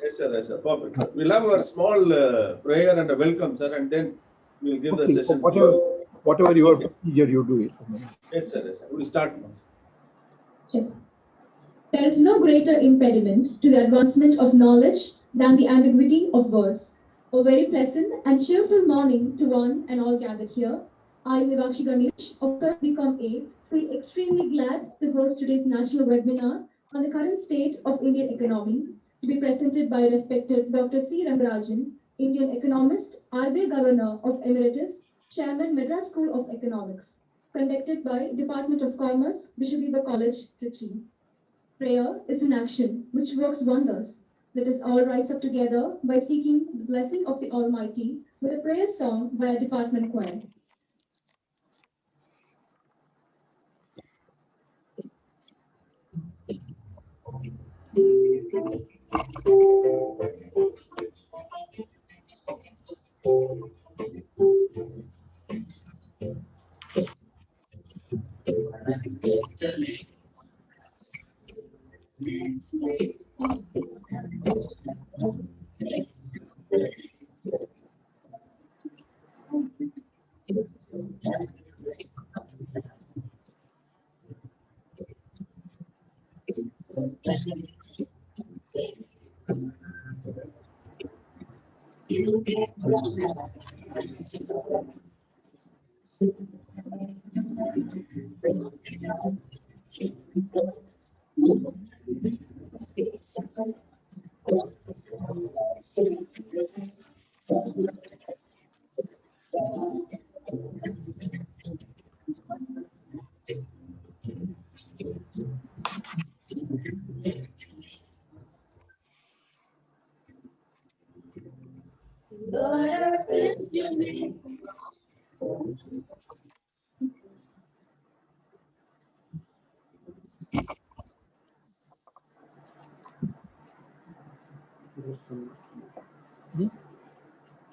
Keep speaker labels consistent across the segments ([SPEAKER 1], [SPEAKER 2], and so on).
[SPEAKER 1] Yes, sir. Yes, sir. Perfect. We'll have a small prayer and a welcome, sir, and then we'll give the session.
[SPEAKER 2] Whatever your procedure, you do it.
[SPEAKER 1] Yes, sir. Yes, sir. We'll start now.
[SPEAKER 3] Sure. There is no greater impediment to the advancement of knowledge than the ambiguity of words. A very pleasant and cheerful morning to one and all gathered here. I, G.Gnanaraj, of 3rd BCom A, feel extremely glad to host today's national webinar on the current state of Indian economy, to be presented by respected Dr. C. Rangarajan, Indian economist, RBI Governor of Emeritus, Chairman, Madras School of Economics, conducted by Department of Commerce, Bishop Heber College, Trichy. Prayer is an action which works wonders. Let us all rise up together by seeking the blessing of the Almighty with a prayer song by a department choir.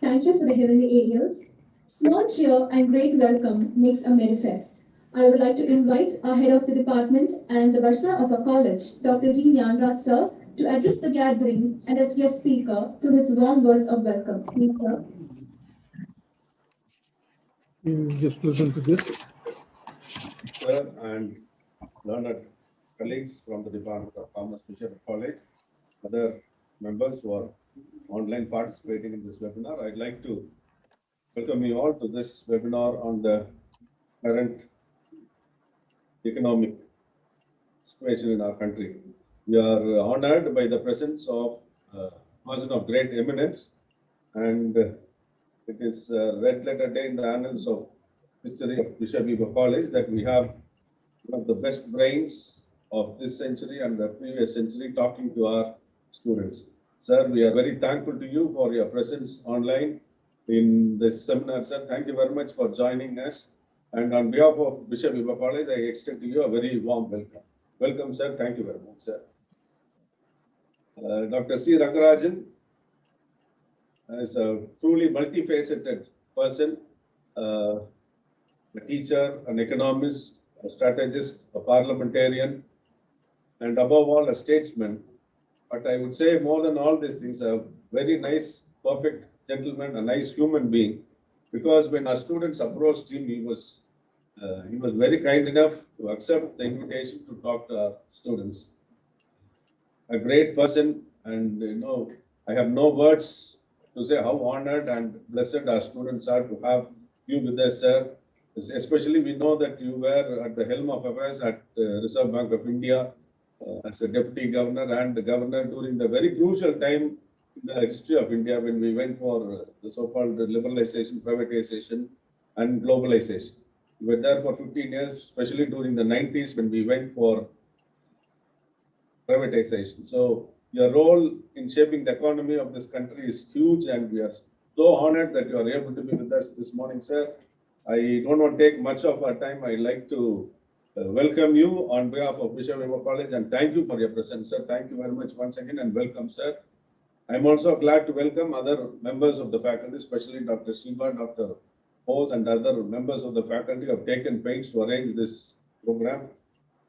[SPEAKER 3] Thank you for the heavenly aerials. Small cheer and great welcome makes a merry fest. I would like to invite our head of the department and the Bursar of our college, Dr. G.Gnanaraj, sir, to address the gathering and as guest speaker through his warm words of welcome. Please, sir.
[SPEAKER 2] Just listen to this.
[SPEAKER 1] Sir and learned colleagues from the Department of Commerce, Bishop College, other members who are online participating in this webinar, I'd like to welcome you all to this webinar on the current economic situation in our country. We are honored by the presence of a person of great eminence, and it is a red letter day in the annals of history of Bishop Heber College that we have one of the best brains of this century and the previous century talking to our students. Sir, we are very thankful to you for your presence online in this seminar, sir. Thank you very much for joining us. And on behalf of Bishop Heber College, I extend to you a very warm welcome. Welcome, sir. Thank you very much, sir. Dr. C. Rangarajan is a truly multifaceted person, a teacher, an economist, a strategist, a parliamentarian, and above all, a statesman. But I would say more than all these things, a very nice, perfect gentleman, a nice human being. Because when our students approached him, he was very kind enough to accept the invitation to talk to our students. A great person, and I have no words to say how honored and blessed our students are to have you with us, sir. Especially, we know that you were at the helm of affairs at Reserve Bank of India as a deputy governor and the governor during the very crucial time in the history of India when we went for the so-called liberalization, privatization, and globalization. We were there for 15 years, especially during the 90s when we went for privatization. So your role in shaping the economy of this country is huge, and we are so honored that you are able to be with us this morning, sir. I don't want to take much of our time. I'd like to welcome you on behalf of Bishop Heber College and thank you for your presence, sir. Thank you very much once again and welcome, sir. I'm also glad to welcome other members of the faculty, especially Dr.R.Sheeba, Dr.R.Boaz, and other members of the faculty who have taken pains to arrange this program.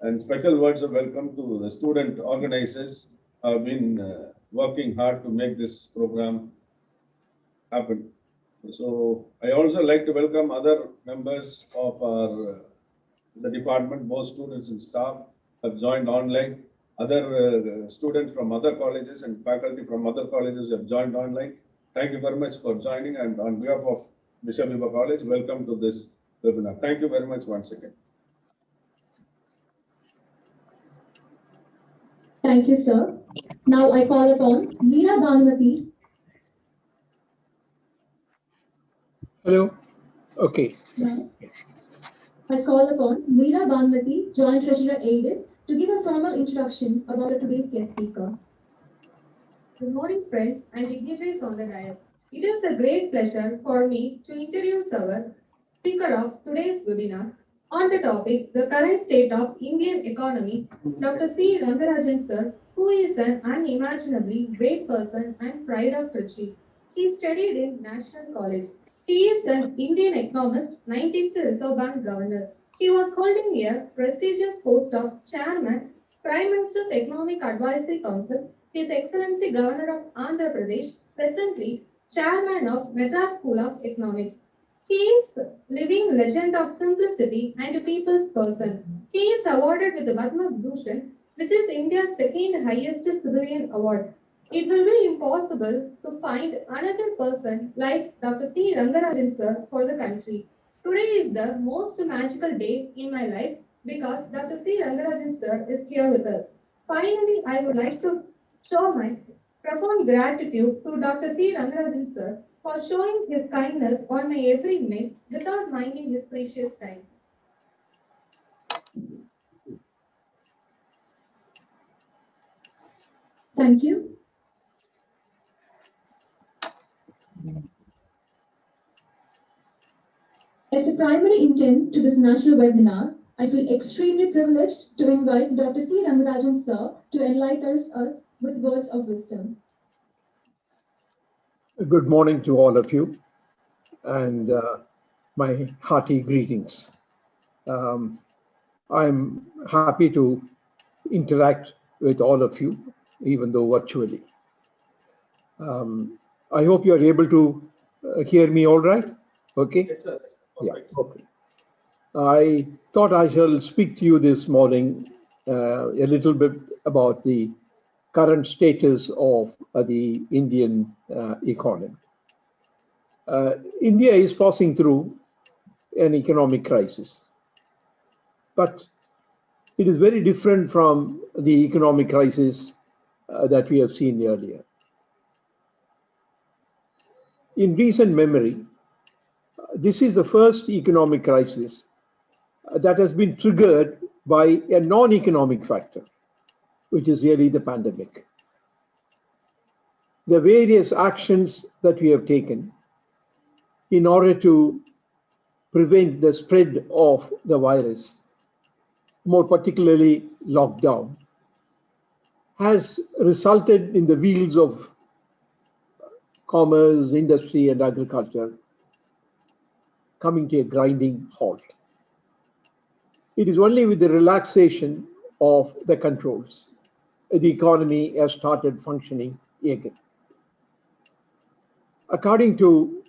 [SPEAKER 1] And special words of welcome to the student organizers who have been working hard to make this program happen. So I also like to welcome other members of our the department, both students and staff have joined online. Other students from other colleges and faculty from other colleges have joined online. Thank you very much for joining, and on behalf of MrA.Sheeba College, welcome to this webinar. Thank you very much once again.
[SPEAKER 3] Thank you, sir. Now I call upon Meera Banumathi.
[SPEAKER 2] Hello. Okay.
[SPEAKER 3] Now, I call upon Meera Banumathi, Joint Treasurer Aided, to give a formal introduction about today's guest speaker.
[SPEAKER 4] Good morning, friends and dignitaries on the dais. It is a great pleasure for me to introduce our speaker of today's webinar on the topic, the current state of Indian economy, Dr. C. Rangarajan sir, who is an unimaginably great person and pride of Trichy. He studied in National College. He is an Indian economist, 19th Reserve Bank Governor. He was holding a prestigious post of Chairman, Prime Minister's Economic Advisory Council, His Excellency Governor of Andhra Pradesh, presently Chairman of Madras School of Economics. He is living legend of simplicity and people's person. He is awarded with the Padma Bhushan, which is India's second highest civilian award. It will be impossible to find another person like Dr. C. Rangarajan sir for the country. Today is the most magical day in my life because Dr. C. Rangarajan sir is here with us. Finally, I would like to show my profound gratitude to Dr. C. Rangarajan sir for showing his kindness on my every minute without minding his precious time.
[SPEAKER 3] Thank you. As the primary intent to this national webinar, I feel extremely privileged to invite Dr. C. Rangarajan sir to enlighten us with words of wisdom.
[SPEAKER 2] Good morning to all of you, and my hearty greetings. I'm happy to interact with all of you, even though virtually. I hope you are able to hear me all right. Okay?
[SPEAKER 1] Yes, sir.
[SPEAKER 2] Yeah, okay. I thought I shall speak to you this morning a little bit about the current status of the Indian economy. India is passing through an economic crisis, but it is very different from the economic crisis that we have seen earlier. In recent memory, this is the first economic crisis that has been triggered by a non-economic factor, which is really the pandemic. The various actions that we have taken in order to prevent the spread of the virus, more particularly lockdown, has resulted in the wheels of commerce, industry, and agriculture coming to a grinding halt. It is only with the relaxation of the controls the economy has started functioning again. According to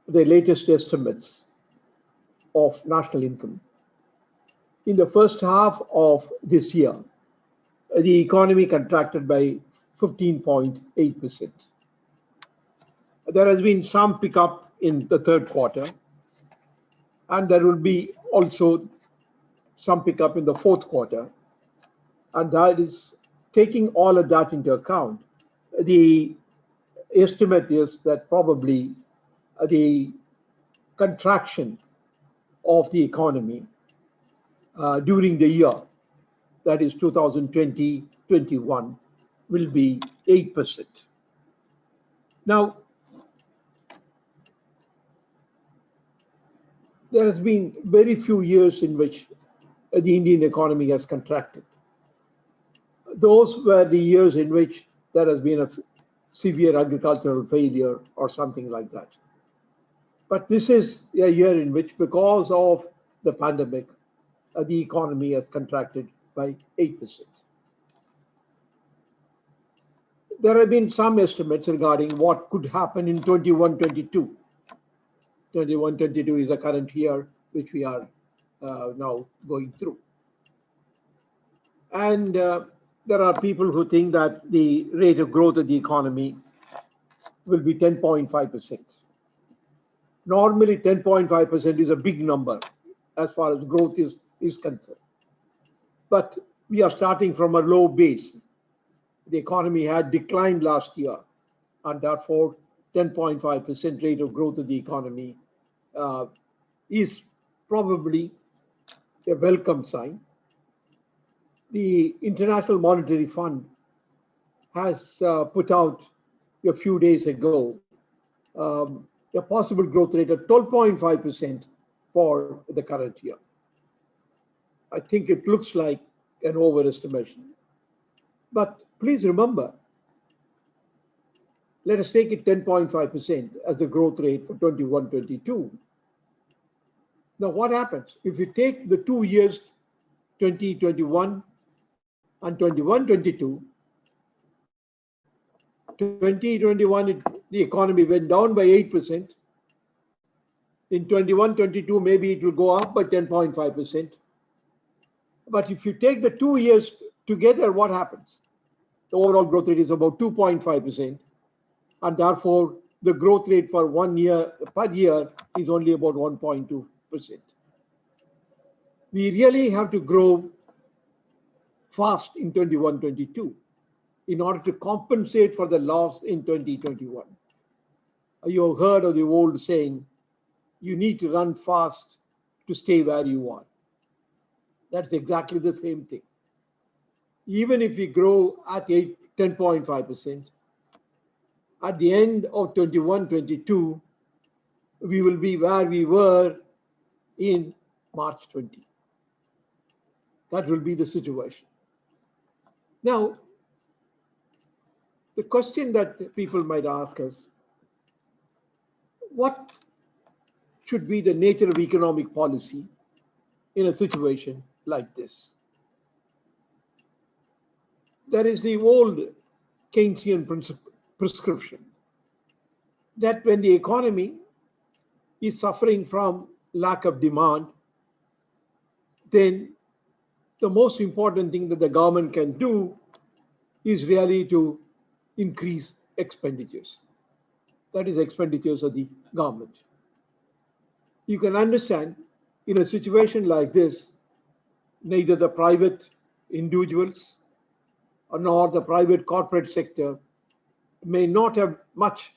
[SPEAKER 2] the latest estimates of national income, in the first half of this year, the economy contracted by 15.8%. There has been some pickup in the third quarter, and there will be also some pickup in the fourth quarter. And that is taking all of that into account. The estimate is that probably the contraction of the economy during the year, that is 2020-21, will be 8%. Now, there has been very few years in which the Indian economy has contracted. Those were the years in which there has been a severe agricultural failure or something like that. But this is a year in which, because of the pandemic, the economy has contracted by 8%. there have been some estimates regarding what could happen in 21-22. 21-22 is the current year which we are now going through. And there are people who think that the rate of growth of the economy will be 10.5%. Normally, 10.5% is a big number as far as growth is concerned. But we are starting from a low base. The economy had declined last year, and therefore 10.5% rate of growth of the economy is probably a welcome sign. The International Monetary Fund has put out a few days ago a possible growth rate of 12.5% for the current year. I think it looks like an overestimation. But please remember, let us take it 10.5% as the growth rate for 21-22. Now, what happens if you take the 2 years, 2021 and 21-22? 2021, the economy went down by 8%. In 21-22, maybe it will go up by 10.5%. But if you take the 2 years together, what happens? The overall growth rate is about 2.5%. And therefore, the growth rate for 1 year per year is only about 1.2%. We really have to grow fast in 21-22 in order to compensate for the loss in 2021. You have heard of the old saying, you need to run fast to stay where you are. That's exactly the same thing. Even if we grow at 10.5%, at the end of 21-22, we will be where we were in March 20. That will be the situation. Now, the question that people might ask us, what should be the nature of economic policy in a situation like this? There is the old Keynesian prescription that when the economy is suffering from lack of demand, then the most important thing that the government can do is really to increase expenditures. That is expenditures of the government. You can understand in a situation like this, neither the private individuals nor the private corporate sector may not have much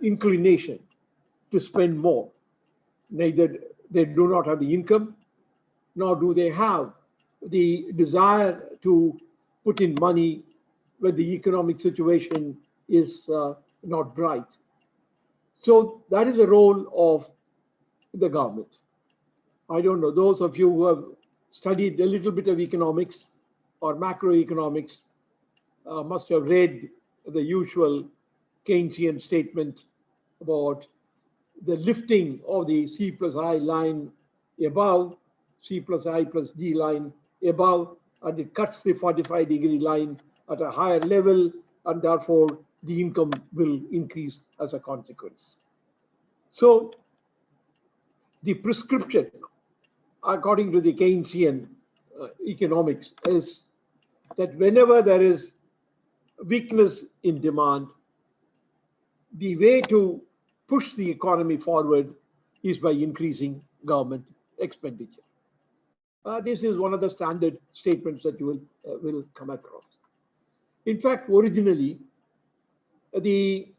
[SPEAKER 2] inclination to spend more. Neither they do not have the income, nor do they have the desire to put in money when the economic situation is not bright. So that is the role of the government. I don't know, those of you who have studied a little bit of economics or macroeconomics must have read the usual Keynesian statement about the lifting of the C plus I line above, C plus I plus D line above, and it cuts the 45-degree line at a higher level, and therefore the income will increase as a consequence. So the prescription, according to the Keynesian economics, is that whenever there is weakness in demand, the way to push the economy forward is by increasing government expenditure. This is one of the standard statements that you will come across. In fact, originally, the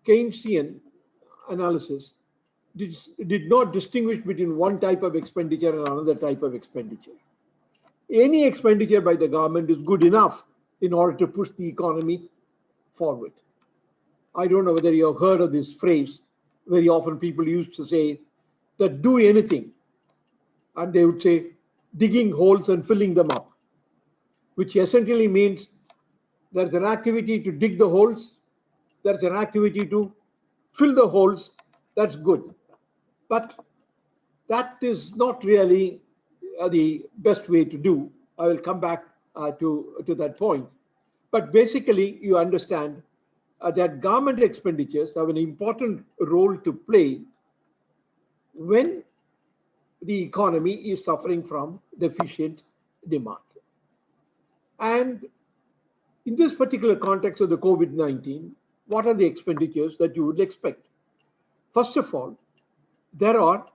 [SPEAKER 2] Keynesian analysis did not distinguish between one type of expenditure and another type of expenditure. Any expenditure by the government is good enough in order to push the economy forward. I don't know whether you have heard of this phrase. Very often people used to say that do anything, and they would say digging holes and filling them up, which essentially means there's an activity to dig the holes, there's an activity to fill the holes. That's good. But that is not really the best way to do. I will come back to that point. But basically, you understand that government expenditures have an important role to play when the economy is suffering from deficient demand. And in this particular context of the COVID-19, what are the expenditures that you would expect? First of all, there are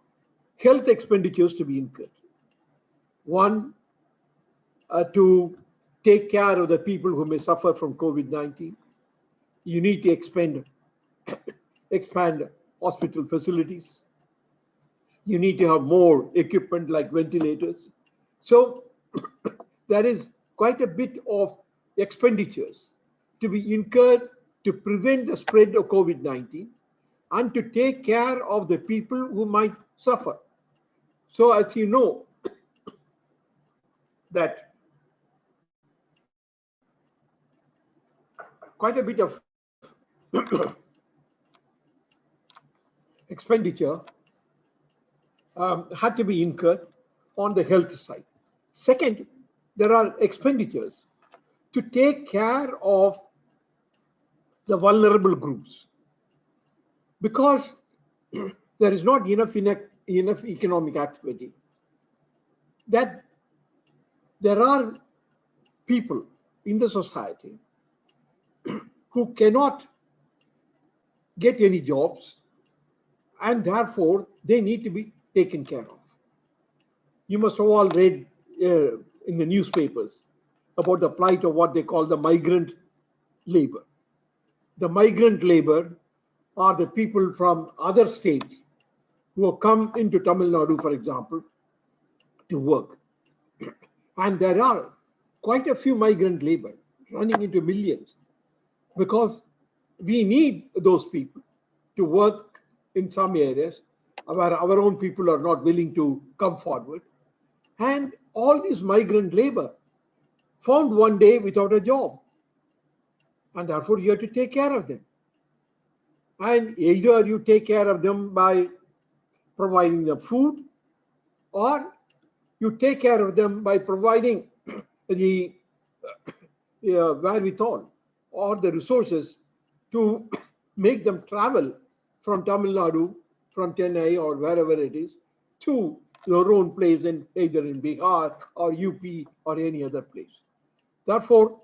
[SPEAKER 2] health expenditures to be incurred. One, to take care of the people who may suffer from COVID-19, you need to expand hospital facilities. You need to have more equipment like ventilators. So there is quite a bit of expenditures to be incurred to prevent the spread of COVID-19 and to take care of the people who might suffer. So as you know, that quite a bit of expenditure had to be incurred on the health side. Second, there are expenditures to take care of the vulnerable groups because there is not enough economic activity. That there are people in the society who cannot get any jobs and therefore they need to be taken care of. You must have all read in the newspapers about the plight of what they call the migrant labor. The migrant labor are the people from other states who have come into Tamil Nadu, for example, to work. And there are quite a few migrant labor running into millions because we need those people to work in some areas where our own people are not willing to come forward. And all these migrant labor found one day without a job. And therefore you have to take care of them. And either you take care of them by providing them food, or you take care of them by providing the wherewithal or the resources to make them travel from Tamil Nadu, from Chennai or wherever it is, to your own place in either in Bihar or UP or any other place. Therefore,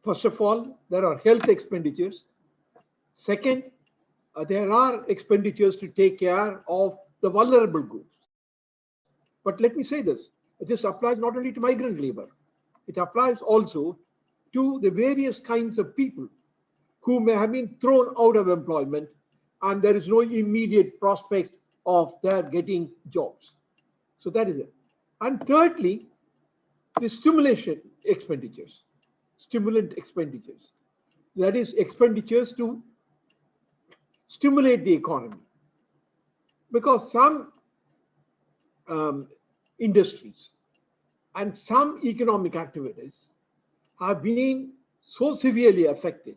[SPEAKER 2] first of all, there are health expenditures. Second, there are expenditures to take care of the vulnerable groups. But let me say this applies not only to migrant labor, it applies also to the various kinds of people who may have been thrown out of employment and there is no immediate prospect of their getting jobs. So that is it. And thirdly, the stimulation expenditures, stimulant expenditures. That is expenditures to stimulate the economy. Because some industries and some economic activities have been so severely affected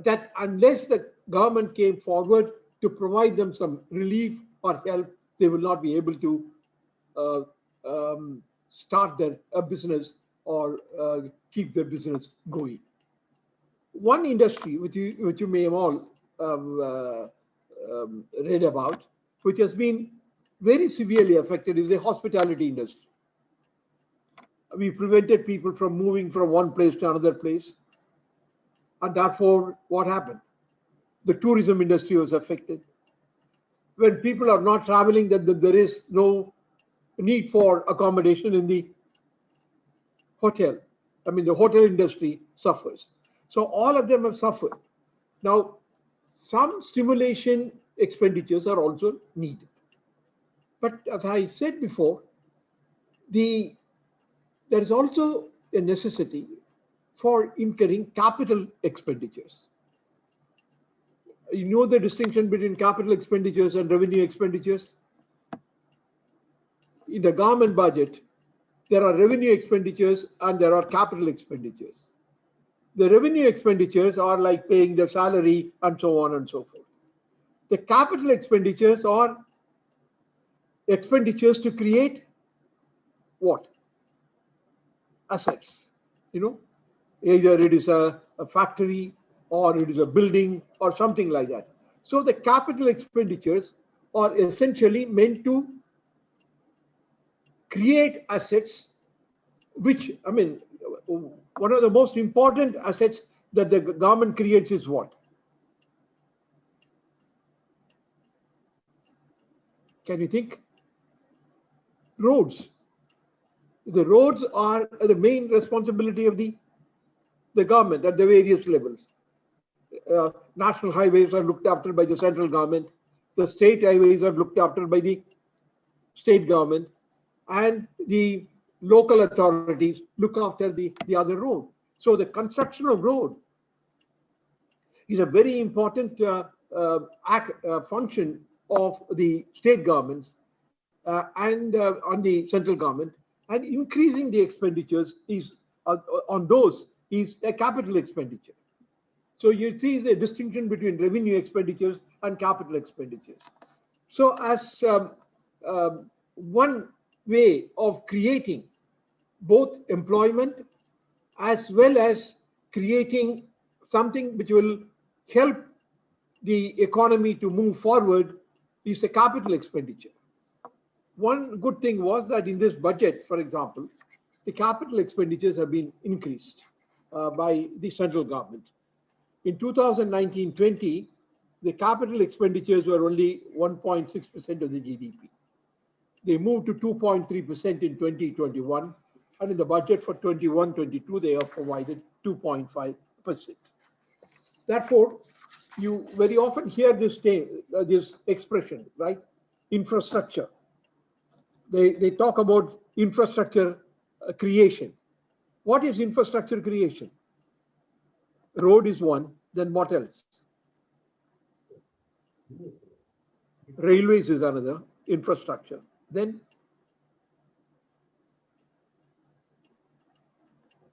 [SPEAKER 2] that unless the government came forward to provide them some relief or help, they will not be able to start their business or keep their business going. One industry which you may have all read about, which has been very severely affected, is the hospitality industry. We prevented people from moving from one place to another place. And therefore, what happened? The tourism industry was affected. When people are not traveling, then there is no need for accommodation in the hotel. I mean, the hotel industry suffers. So all of them have suffered. Now, some stimulation expenditures are also needed. But as I said before, there is also a necessity for incurring capital expenditures. You know the distinction between capital expenditures and revenue expenditures? In the government budget, there are revenue expenditures and there are capital expenditures. The revenue expenditures are like paying the salary and so on and so forth. The capital expenditures are expenditures to create what? Assets, Either it is a factory or it is a building or something like that. So the capital expenditures are essentially meant to create assets, which, I mean, one of the most important assets that the government creates is what? Can you think? Roads. The roads are the main responsibility of the government at the various levels. National highways are looked after by the central government. The state highways are looked after by the state government, and the local authorities look after the other road. So the construction of road is a very important function of the state governments and on the central government, and increasing the expenditures is on those is a capital expenditure. So you see the distinction between revenue expenditures and capital expenditures. So as one way of creating both employment as well as creating something which will help the economy to move forward is the capital expenditure. One good thing was that in this budget, for example, the capital expenditures have been increased by the central government. In 2019-20, the capital expenditures were only 1.6% of the GDP. They moved to 2.3% in 2021, and in the budget for 21-22, they have provided 2.5%. Therefore, you very often hear this expression, right? Infrastructure. They talk about infrastructure creation. What is infrastructure creation? Road is one, then what else? Railways is another, infrastructure. Then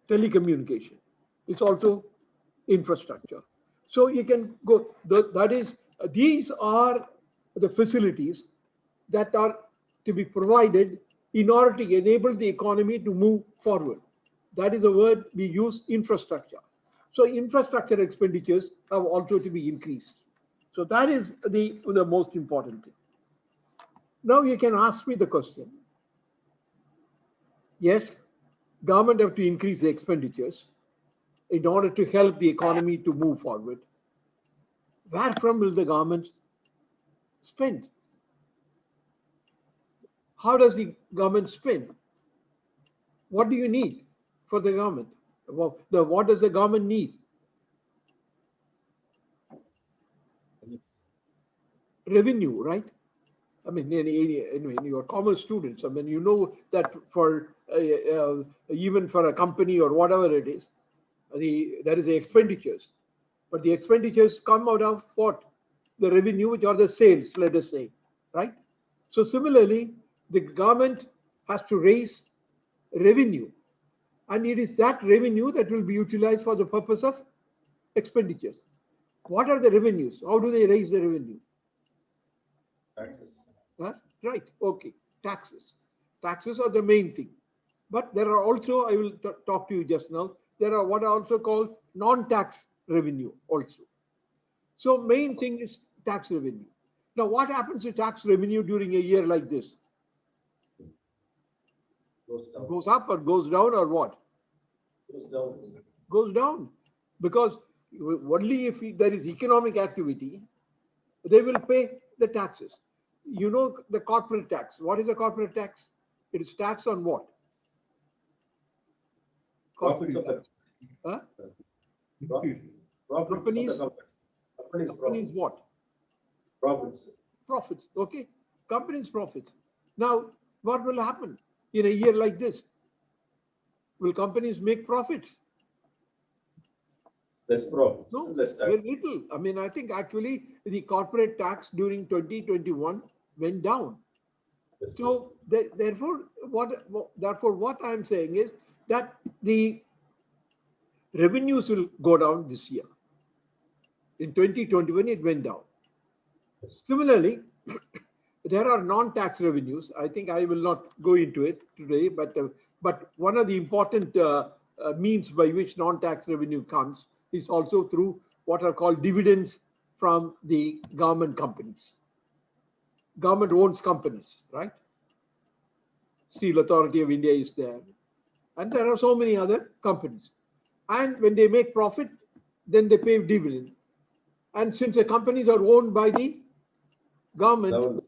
[SPEAKER 2] telecommunication. It's also infrastructure. So you can go, that is, these are the facilities that are to be provided in order to enable the economy to move forward. That is the word we use, infrastructure. So infrastructure expenditures have also to be increased. So that is the most important thing. Now you can ask me the question. Yes, government have to increase the expenditures in order to help the economy to move forward. Where from will the government spend? How does the government spend? What do you need for the government? What does the government need? Revenue, right? I mean, anyway, you're commerce students. I mean, you know that for even for a company or whatever it is, there is the expenditures. But the expenditures come out of what? The revenue, which are the sales, let us say, right? So similarly, the government has to raise revenue, and it is that revenue that will be utilized for the purpose of expenditures. What are the revenues? How do they raise the revenue?
[SPEAKER 1] Taxes.
[SPEAKER 2] Huh? Right, okay, taxes. Taxes are the main thing. But there are also, I will talk to you just now, there are what are also called non-tax revenue also. So main thing is tax revenue. Now what happens to tax revenue during a year like this? Goes up or goes down or what?
[SPEAKER 1] Goes down.
[SPEAKER 2] Goes down. Because only if there is economic activity, they will pay the taxes. You know the corporate tax. What is a corporate tax? It is tax on what?
[SPEAKER 1] Profits of
[SPEAKER 2] Corporate
[SPEAKER 1] the
[SPEAKER 2] tax. Huh?
[SPEAKER 1] Companies
[SPEAKER 2] what?
[SPEAKER 1] Profits.
[SPEAKER 2] Profits. Okay. Companies' profits. Now, what will happen in a year like this? Will companies make profits?
[SPEAKER 1] Less profits.
[SPEAKER 2] No,
[SPEAKER 1] less tax.
[SPEAKER 2] very little. I mean, I think actually the corporate tax during 2021 went down.
[SPEAKER 1] Yes.
[SPEAKER 2] So therefore, what I'm saying is that the revenues will go down this year. In 2021, it went down. Similarly, there are non-tax revenues. I think I will not go into it today, but one of the important means by which non-tax revenue comes is also through what are called dividends from the government companies. Government owns companies, right? Steel Authority of India is there. And there are so many other companies. And when they make profit, then they pay dividend. And since the companies are owned by the government,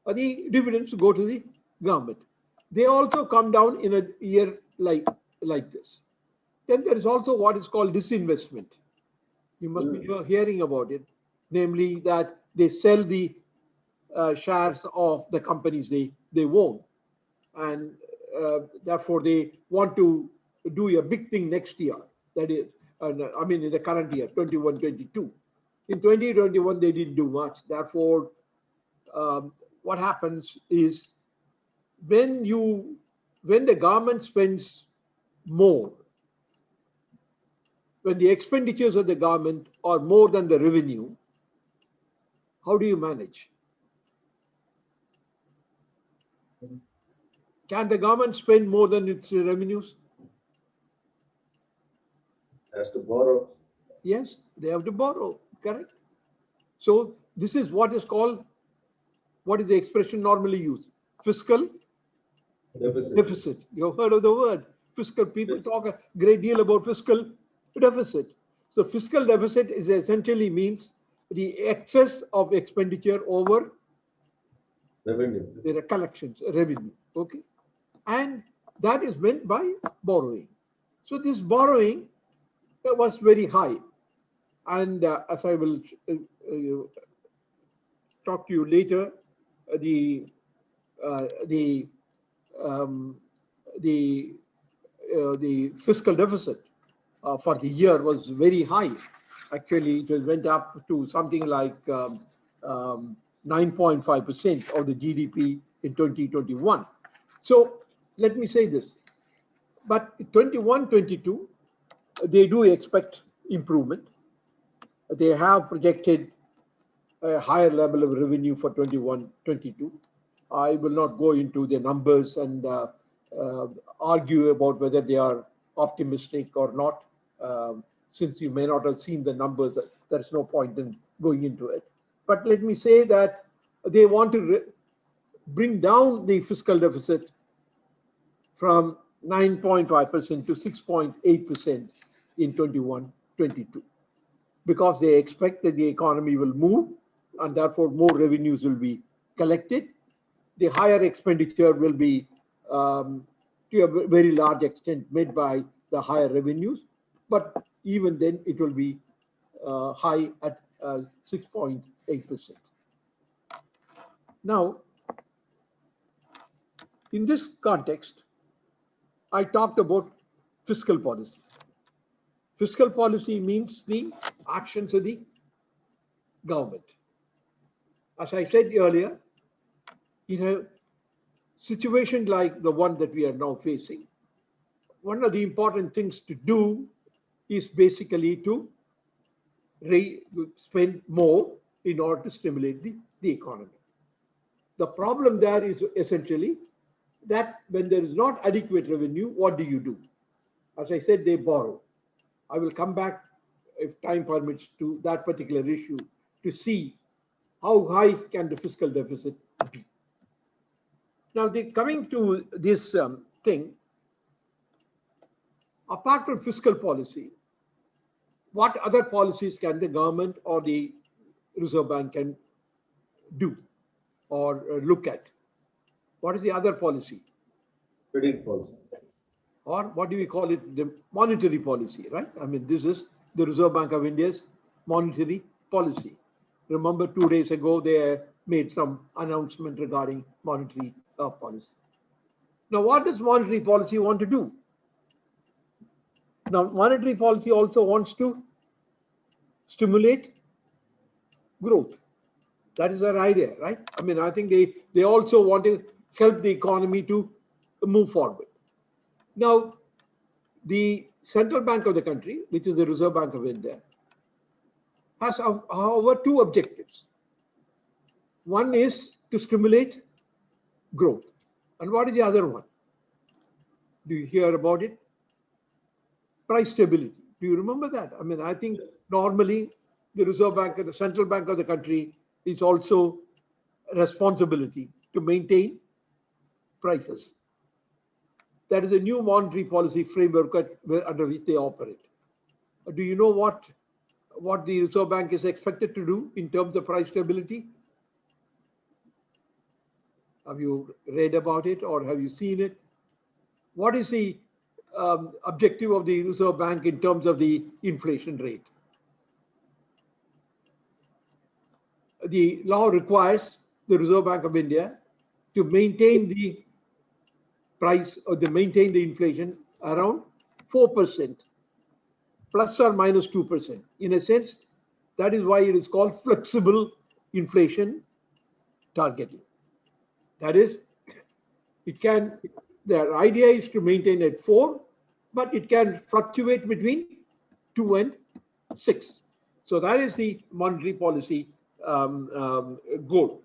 [SPEAKER 2] the dividends go to the government. They also come down in a year like this. Then there is also what is called disinvestment. You must be hearing about it, namely that they sell the shares of the companies they own. And therefore, they want to do a big thing next year. That is, I mean, in the current year, 21-22. In 2021, they didn't do much. Therefore, what happens is when the government spends more, when the expenditures of the government are more than the revenue, how do you manage? Can the government spend more than its revenues?
[SPEAKER 1] Has to borrow.
[SPEAKER 2] Yes, they have to borrow, correct? So this is what is called, what is the expression normally used? Fiscal deficit. You've heard of the word fiscal. People talk a great deal about fiscal deficit. So fiscal deficit is essentially means the excess of expenditure over
[SPEAKER 1] Revenue.
[SPEAKER 2] the collections, revenue, okay? And that is meant by borrowing. So this borrowing was very high. And as I will talk to you later, the fiscal deficit for the year was very high. Actually, it went up to something like 9.5% of the GDP in 2021. So let me say this, but 21-22, they do expect improvement. They have projected a higher level of revenue for 21-22. I will not go into the numbers and argue about whether they are optimistic or not. Since you may not have seen the numbers, there's no point in going into it. But let me say that they want to bring down the fiscal deficit from 9.5% to 6.8% in 21-22, because they expect that the economy will move and therefore more revenues will be collected. The higher expenditure will be to a very large extent made by the higher revenues, but even then it will be high at 6.8%. Now, in this context, I talked about fiscal policy. Fiscal policy means the actions of the government. As I said earlier, in a situation like the one that we are now facing, one of the important things to do is basically to spend more in order to stimulate the economy. The problem there is essentially that when there is not adequate revenue, what do? As I said, they borrow. I will come back, if time permits, to that particular issue to see how high can the fiscal deficit be. Now, coming to this thing, apart from fiscal policy, what other policies can the government or the Reserve Bank can do or look at? What is the other policy?
[SPEAKER 1] Credit policy.
[SPEAKER 2] Or what do we call it? The monetary policy, right? I mean, this is the Reserve Bank of India's monetary policy. Remember, 2 days ago, they made some announcement regarding monetary policy. Now, what does monetary policy want to do? Now, monetary policy also wants to stimulate growth. That is their idea, right? I mean, I think they also want to help the economy to move forward. Now, the central bank of the country, which is the Reserve Bank of India, has, however, two objectives. One is to stimulate growth. And what is the other one? Do you hear about it? price stability. Do you remember that? I mean, I think normally the Reserve Bank and the central bank of the country is also responsibility to maintain prices. That is a new monetary policy framework under which they operate. Do you know what the Reserve Bank is expected to do in terms of price stability? Have you read about it or have you seen it? What is the objective of the Reserve Bank in terms of the inflation rate? The law requires the Reserve Bank of India to maintain the price or to maintain the inflation around 4%, plus or minus 2%. In a sense, that is why it is called flexible inflation targeting. That is, the idea is to maintain at 4, but it can fluctuate between 2 and 6. So that is the monetary policy goal.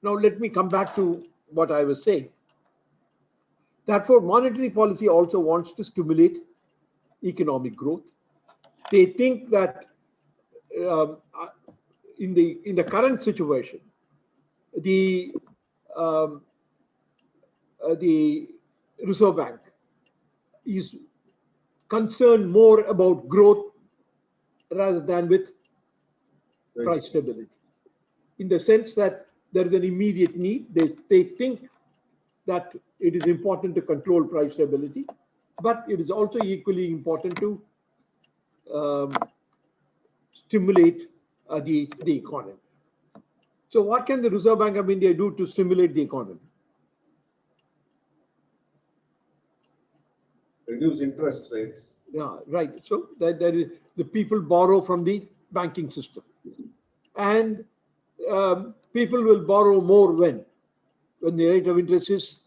[SPEAKER 2] Now let me come back to what I was saying. Therefore, monetary policy also wants to stimulate economic growth. They think that in the current situation, the Reserve Bank is concerned more about growth rather than with price stability. In the sense that there is an immediate need, they think that it is important to control price stability, but it is also equally important to stimulate the economy. So what can the Reserve Bank of India do to stimulate the economy?
[SPEAKER 1] Reduce interest rates.
[SPEAKER 2] Yeah, right. So that is, the people borrow from the banking system, and people will borrow more when the rate of interest is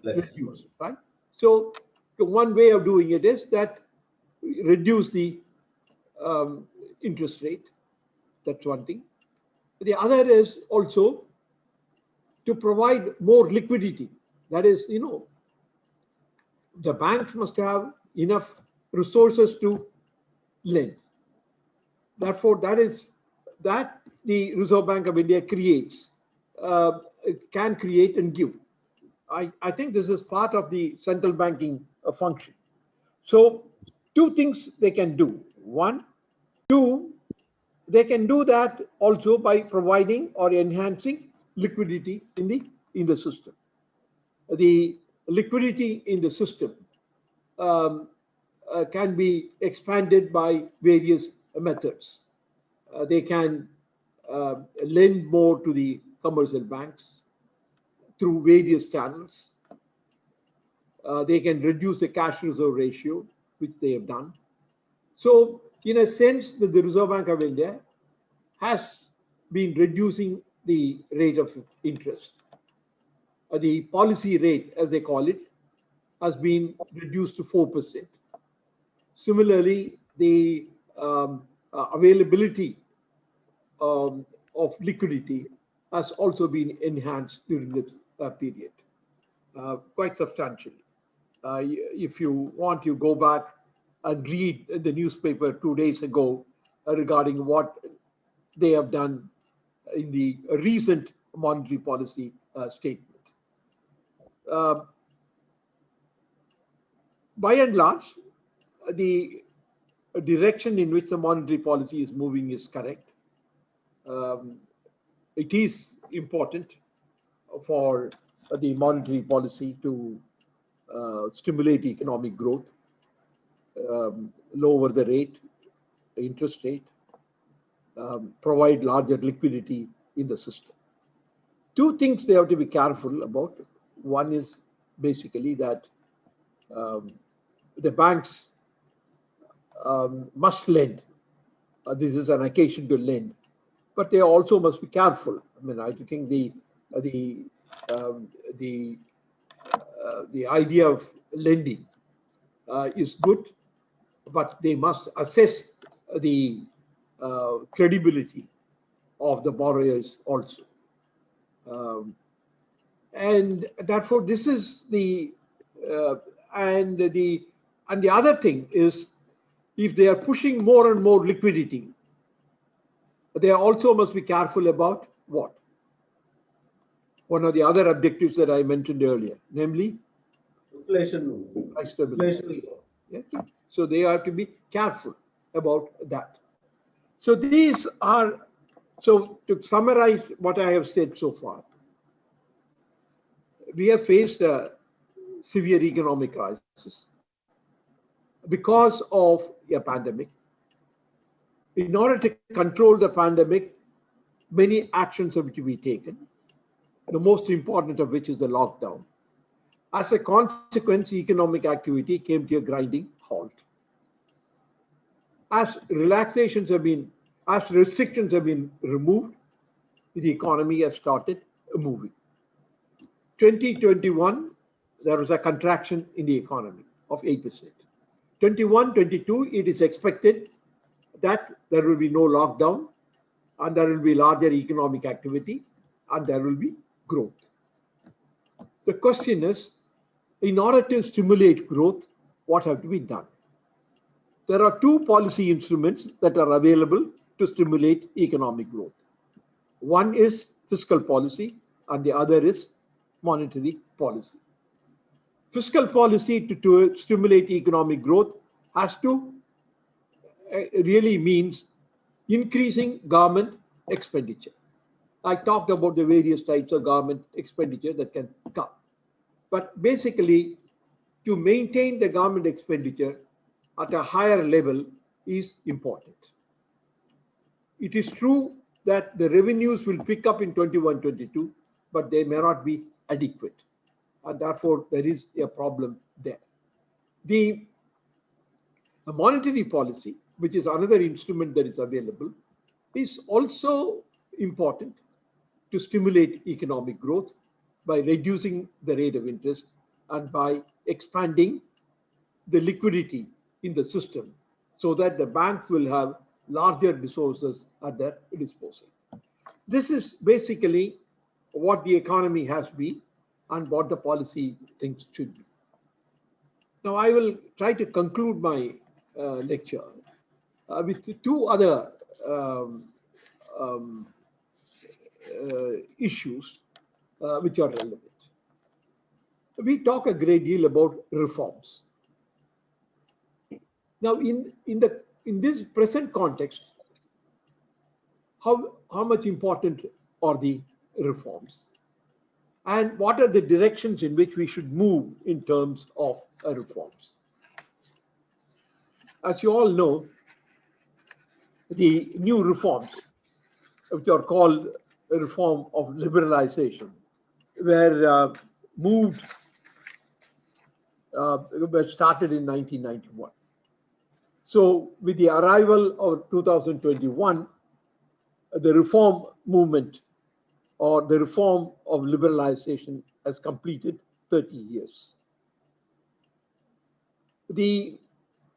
[SPEAKER 2] reduced, right? So one way of doing it is that reduce the interest rate. That's one thing. The other is also to provide more liquidity. That is, the banks must have enough resources to lend. Therefore, that the Reserve Bank of India creates, can create and give. I think this is part of the central banking function. So two things they can do. They can do that also by providing or enhancing liquidity in the system. The liquidity in the system can be expanded by various methods. They can lend more to the commercial banks through various channels. They can reduce the cash reserve ratio, which they have done. So, in a sense, the Reserve Bank of India has been reducing the rate of interest. The policy rate, as they call it, has been reduced to 4%. Similarly, the availability of liquidity has also been enhanced during this period, quite substantially. If you want, you go back and read the newspaper 2 days ago regarding what they have done in the recent monetary policy statement. By and large, the direction in which the monetary policy is moving is correct. It is important for the monetary policy to stimulate economic growth, lower the rate, the interest rate, provide larger liquidity in the system. Two things they have to be careful about. One is basically that the banks must lend. This is an occasion to lend, but they also must be careful. I mean, I think the idea of lending is good, but they must assess the credibility of the borrowers also. And therefore, this is the And the other thing is, if they are pushing more and more liquidity, they also must be careful about what? One of the other objectives that I mentioned earlier, namely
[SPEAKER 1] Inflation.
[SPEAKER 2] price stability. Yeah. So they have to be careful about that. So these are, so to summarize what I have said so far, we have faced a severe economic crisis because of a pandemic. In order to control the pandemic, many actions have to be taken, the most important of which is the lockdown. As a consequence, economic activity came to a grinding halt. As restrictions have been removed, the economy has started moving. 2021, there was a contraction in the economy of 8%. 21-22, it is expected that there will be no lockdown and there will be larger economic activity and there will be growth. The question is, in order to stimulate growth, what have to be done? There are two policy instruments that are available to stimulate economic growth. One is fiscal policy and the other is monetary policy. Fiscal policy to stimulate economic growth has to really means increasing government expenditure. I talked about the various types of government expenditure that can come. But basically, to maintain the government expenditure at a higher level is important. It is true that the revenues will pick up in 21-22, but they may not be adequate. And therefore, there is a problem there. The monetary policy, which is another instrument that is available, is also important to stimulate economic growth by reducing the rate of interest and by expanding the liquidity in the system so that the banks will have larger resources at their disposal. This is basically what the economy has been and what the policy things should be. Now I will try to conclude my lecture with two other issues which are relevant. We talk a great deal about reforms. Now, in this present context, how much important are the reforms? And what are the directions in which we should move in terms of reforms? As you all know, the new reforms, which are called a reform of liberalization, were started in 1991. So with the arrival of 2021, the reform movement or the reform of liberalization has completed 30 years. The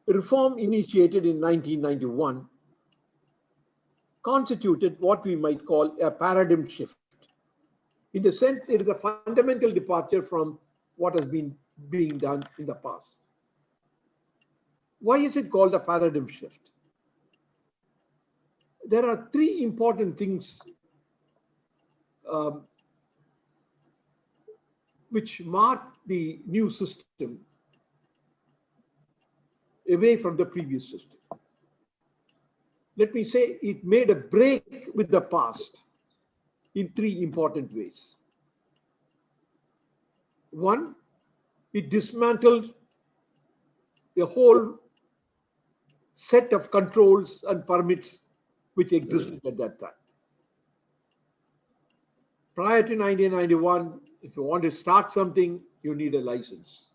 [SPEAKER 2] reform initiated in 1991 constituted what we might call a paradigm shift. In the sense, it is a fundamental departure from what has been being done in the past. Why is it called a paradigm shift? There are three important things which mark the new system away from the previous system. Let me say it made a break with the past in three important ways. One, it dismantled the whole set of controls and permits which existed at that time. Prior to 1991, if you want to start something, you need a license.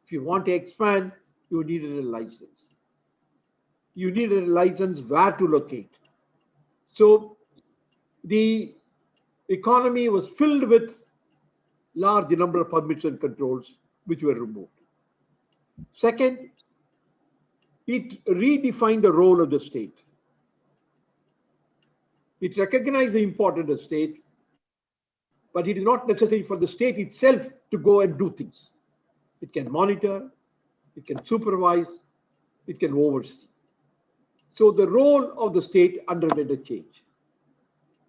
[SPEAKER 2] If you want to expand, you needed a license. You needed a license where to locate. So the economy was filled with large number of permits and controls which were removed. Second, it redefined the role of the state. It recognized the importance of the state, but it is not necessary for the state itself to go and do things. It can monitor, it can supervise, it can oversee. So the role of the state underwent a change.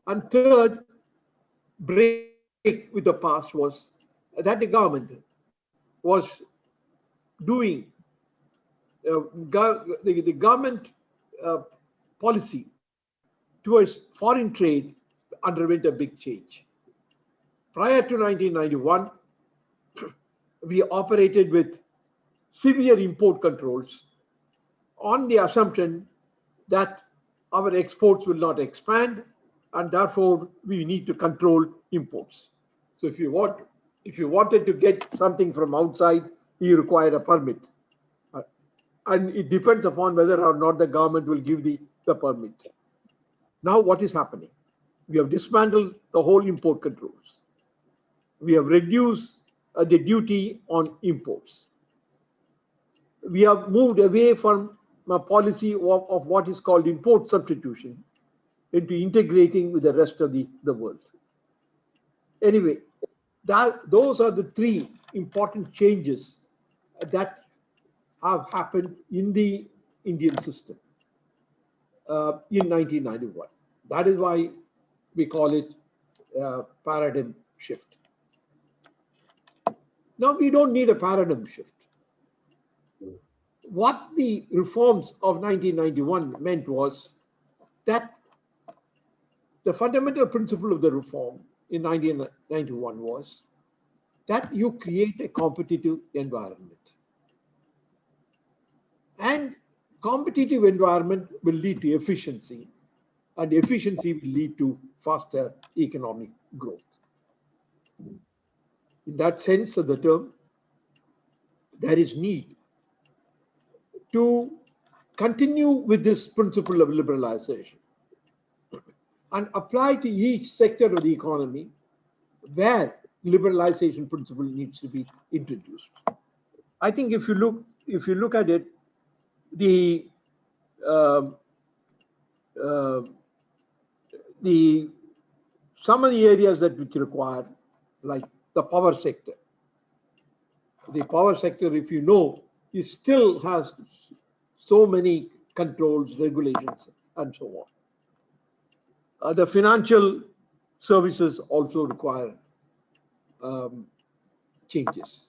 [SPEAKER 2] And third break with the past was that the government was doing the government policy towards foreign trade underwent a big change. Prior to 1991, we operated with severe import controls on the assumption that our exports will not expand and therefore we need to control imports. So if you wanted to get something from outside, you require a permit. And it depends upon whether or not the government will give the permit. Now what is happening? We have dismantled the whole import controls. We have reduced the duty on imports. We have moved away from a policy of what is called import substitution into integrating with the rest of the world. Anyway, those are the three important changes that have happened in the Indian system in 1991. That is why we call it paradigm shift. Now we don't need a paradigm shift. What the reforms of 1991 meant was that the fundamental principle of the reform in 1991 was that you create a competitive environment. And competitive environment will lead to efficiency, and efficiency will lead to faster economic growth. In that sense of the term, there is need to continue with this principle of liberalization and apply to each sector of the economy where liberalization principle needs to be introduced. I think if you look at it, some of the areas which require, like the power sector. The power sector, if you know, it still has so many controls, regulations, and so on. The financial services also require changes.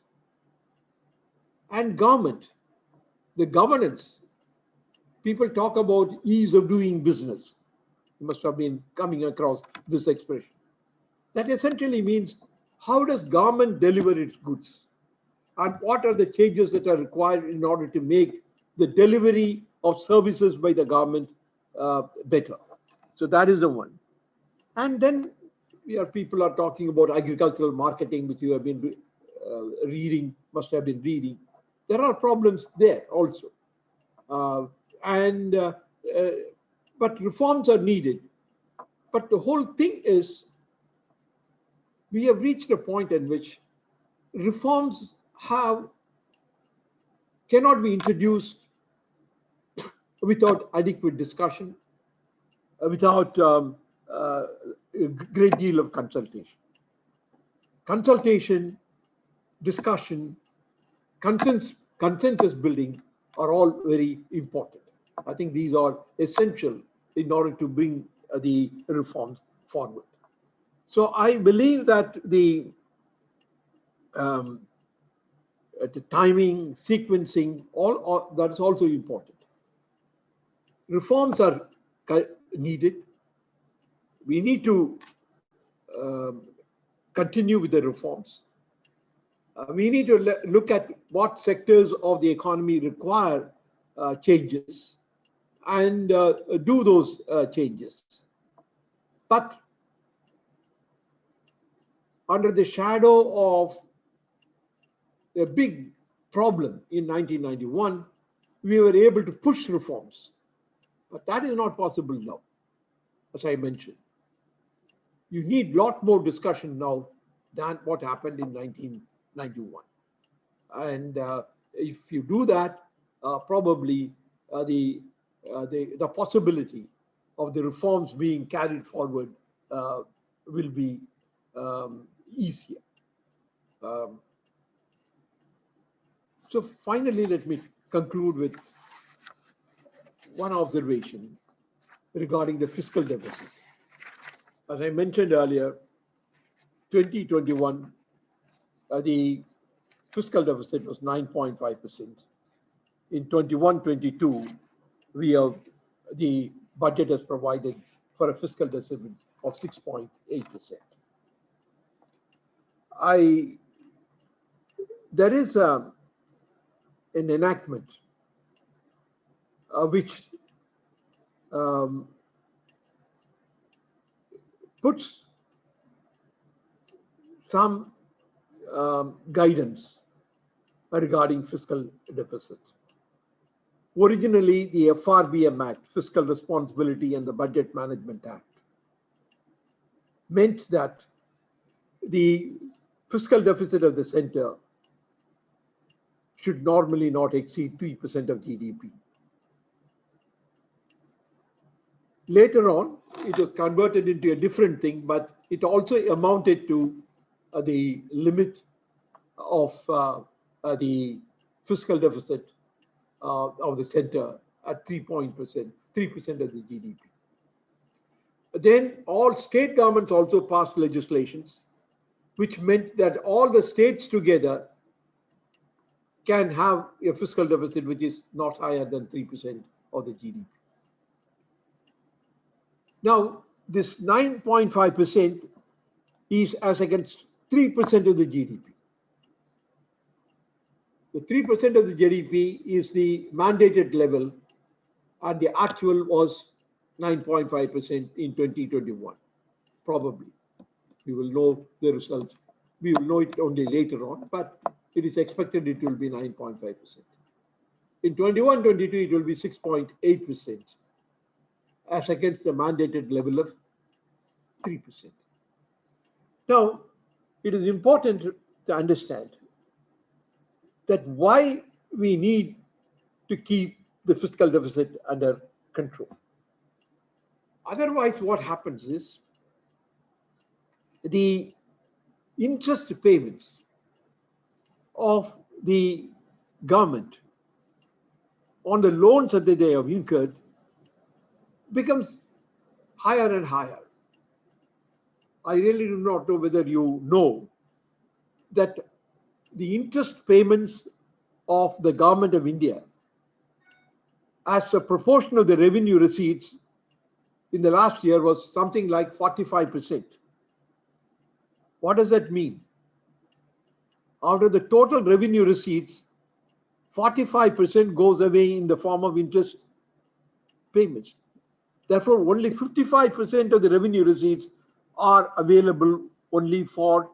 [SPEAKER 2] And government, the governance, people talk about ease of doing business. You must have been coming across this expression. That essentially means, how does government deliver its goods? And what are the changes that are required in order to make the delivery of services by the government better? So that is the one. And then people are talking about agricultural marketing, which you have been reading, must have been reading. There are problems there also. But reforms are needed. But the whole thing is, we have reached a point in which reforms cannot be introduced without adequate discussion, without a great deal of consultation. Consultation, discussion, consensus building are all very important. I think these are essential in order to bring the reforms forward. So I believe that the timing, sequencing, all that is also important. Reforms are needed. We need to continue with the reforms. We need to look at what sectors of the economy require changes and do those changes. But under the shadow of a big problem in 1991, we were able to push reforms. But that is not possible now, as I mentioned. You need a lot more discussion now than what happened in 1991. And if you do that, probably the possibility of the reforms being carried forward will be easier. So finally, let me conclude with one observation regarding the fiscal deficit. As I mentioned earlier, 2021, the fiscal deficit was 9.5%. In 21-22, the budget has provided for a fiscal deficit of 6.8%. There is an enactment which puts some guidance regarding fiscal deficit. Originally, the FRBM Act, Fiscal Responsibility and the Budget Management Act, meant that the fiscal deficit of the center should normally not exceed 3% of GDP. Later on, it was converted into a different thing, but it also amounted to the limit of the fiscal deficit of the center at 3% of the GDP. Then all state governments also passed legislations, which meant that all the states together can have a fiscal deficit which is not higher than 3% of the GDP. Now, this 9.5% is as against 3% of the GDP. The 3% of the GDP is the mandated level, and the actual was 9.5% in 2021, probably. We will know the results. We will know it only later on, but it is expected it will be 9.5%. In 21-22, it will be 6.8%, as against the mandated level of 3%. Now, it is important to understand that why we need to keep the fiscal deficit under control. Otherwise, what happens is the interest payments of the government on the loans that they have incurred becomes higher and higher. I really do not know whether you know that the interest payments of the government of India as a proportion of the revenue receipts in the last year was something like 45%. What does that mean? Out of the total revenue receipts, 45% goes away in the form of interest payments. Therefore, only 55% of the revenue receipts are available only for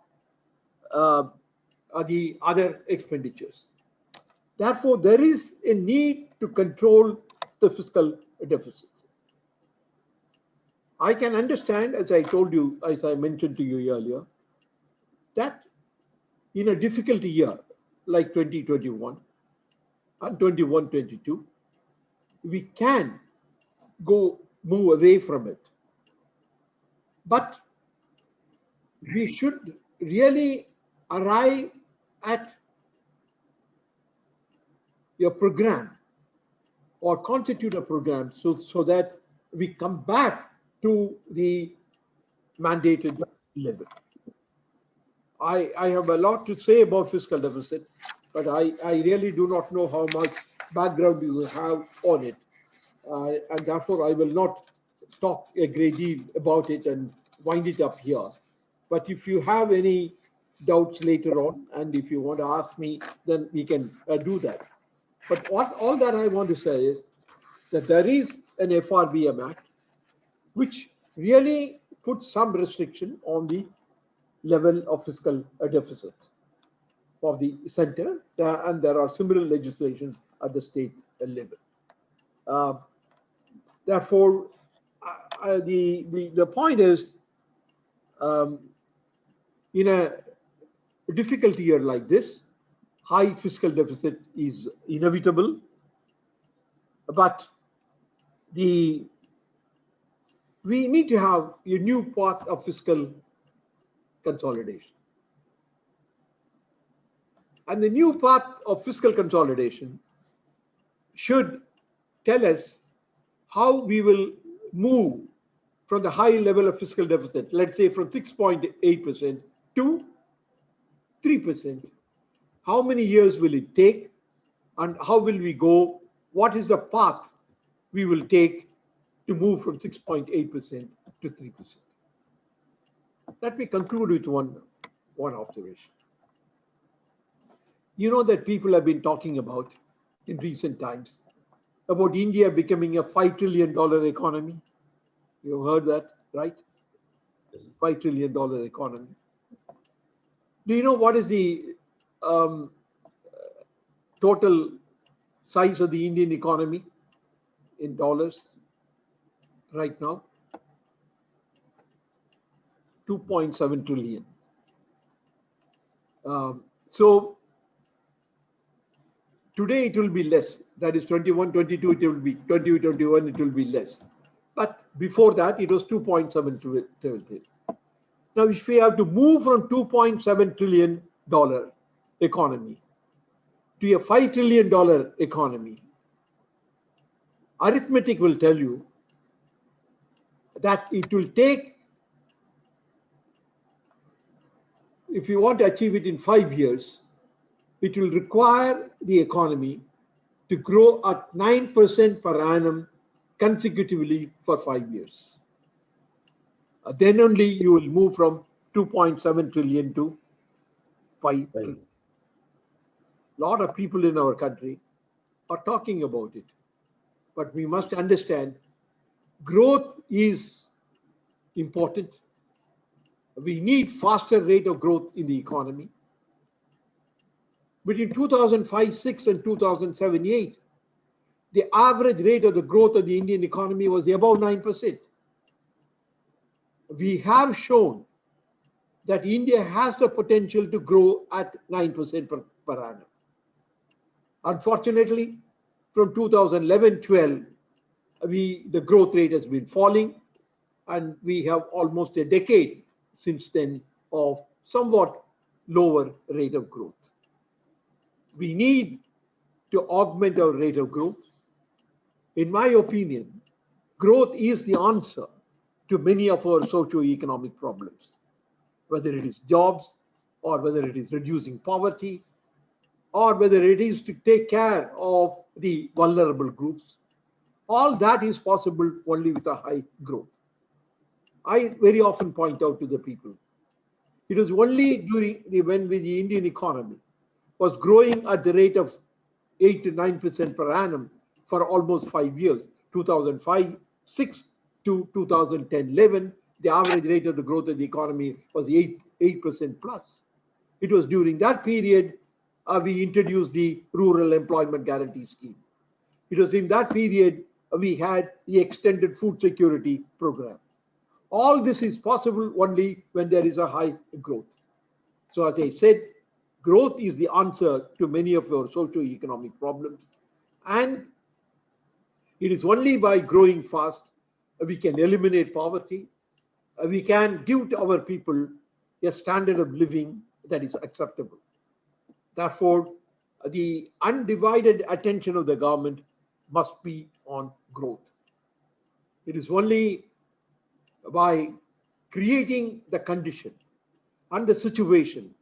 [SPEAKER 2] the other expenditures. Therefore, there is a need to control the fiscal deficit. I can understand, as I told you, as I mentioned to you earlier, that in a difficult year like 2021 and 21-22, we can move away from it. But we should really arrive at a program or constitute a program so that we come back to the mandated level. I have a lot to say about fiscal deficit, but I really do not know how much background you have on it. And therefore, I will not talk a great deal about it and wind it up here. But if you have any doubts later on, and if you want to ask me, then we can do that. But all that I want to say is that there is an FRBM Act which really puts some restriction on the level of fiscal deficit of the center, and there are similar legislations at the state level. Therefore, the point is, in a difficult year like this, high fiscal deficit is inevitable, but we need to have a new path of fiscal consolidation. And the new path of fiscal consolidation should tell us how we will move from the high level of fiscal deficit, let's say from 6.8% to 3%. How many years will it take and how will we go? What is the path we will take to move from 6.8% to 3%? Let me conclude with one observation. You know that people have been talking about in recent times about India becoming a $5 trillion economy. You've heard that, right? $5 trillion economy. Do you know what is the total size of the Indian economy in dollars right now? 2.7 trillion. So today it will be less. That is 21, 22, it will be 20, 21, it will be less. But before that, it was 2.7 trillion. Now, if we have to move from $2.7 trillion economy to a $5 trillion economy, arithmetic will tell you that it will take, if you want to achieve it in 5 years, it will require the economy to grow at 9% per annum consecutively for 5 years. Then only you will move from 2.7 trillion to 5 trillion. A lot of people in our country are talking about it. But we must understand growth is important. We need faster rate of growth in the economy. Between 2005-06 and 2007-08, the average rate of the growth of the Indian economy was above 9%. We have shown that India has the potential to grow at 9% per annum. Unfortunately, from 2011-12, the growth rate has been falling, and we have almost a decade since then of somewhat lower rate of growth. We need to augment our rate of growth. In my opinion, growth is the answer to many of our socio-economic problems, whether it is jobs, or whether it is reducing poverty, or whether it is to take care of the vulnerable groups. All that is possible only with a high growth. I very often point out to the people, it was only during when the Indian economy was growing at the rate of 8 to 9% per annum for almost 5 years, 2005-06 to 2010-11, the average rate of the growth of the economy was 8% plus. It was during that period we introduced the Rural Employment Guarantee Scheme. It was in that period we had the Extended Food Security Program. All this is possible only when there is a high growth. So as I said, growth is the answer to many of our socio-economic problems. And it is only by growing fast we can eliminate poverty. We can give to our people a standard of living that is acceptable. Therefore, the undivided attention of the government must be on growth. It is only by creating the condition and the situation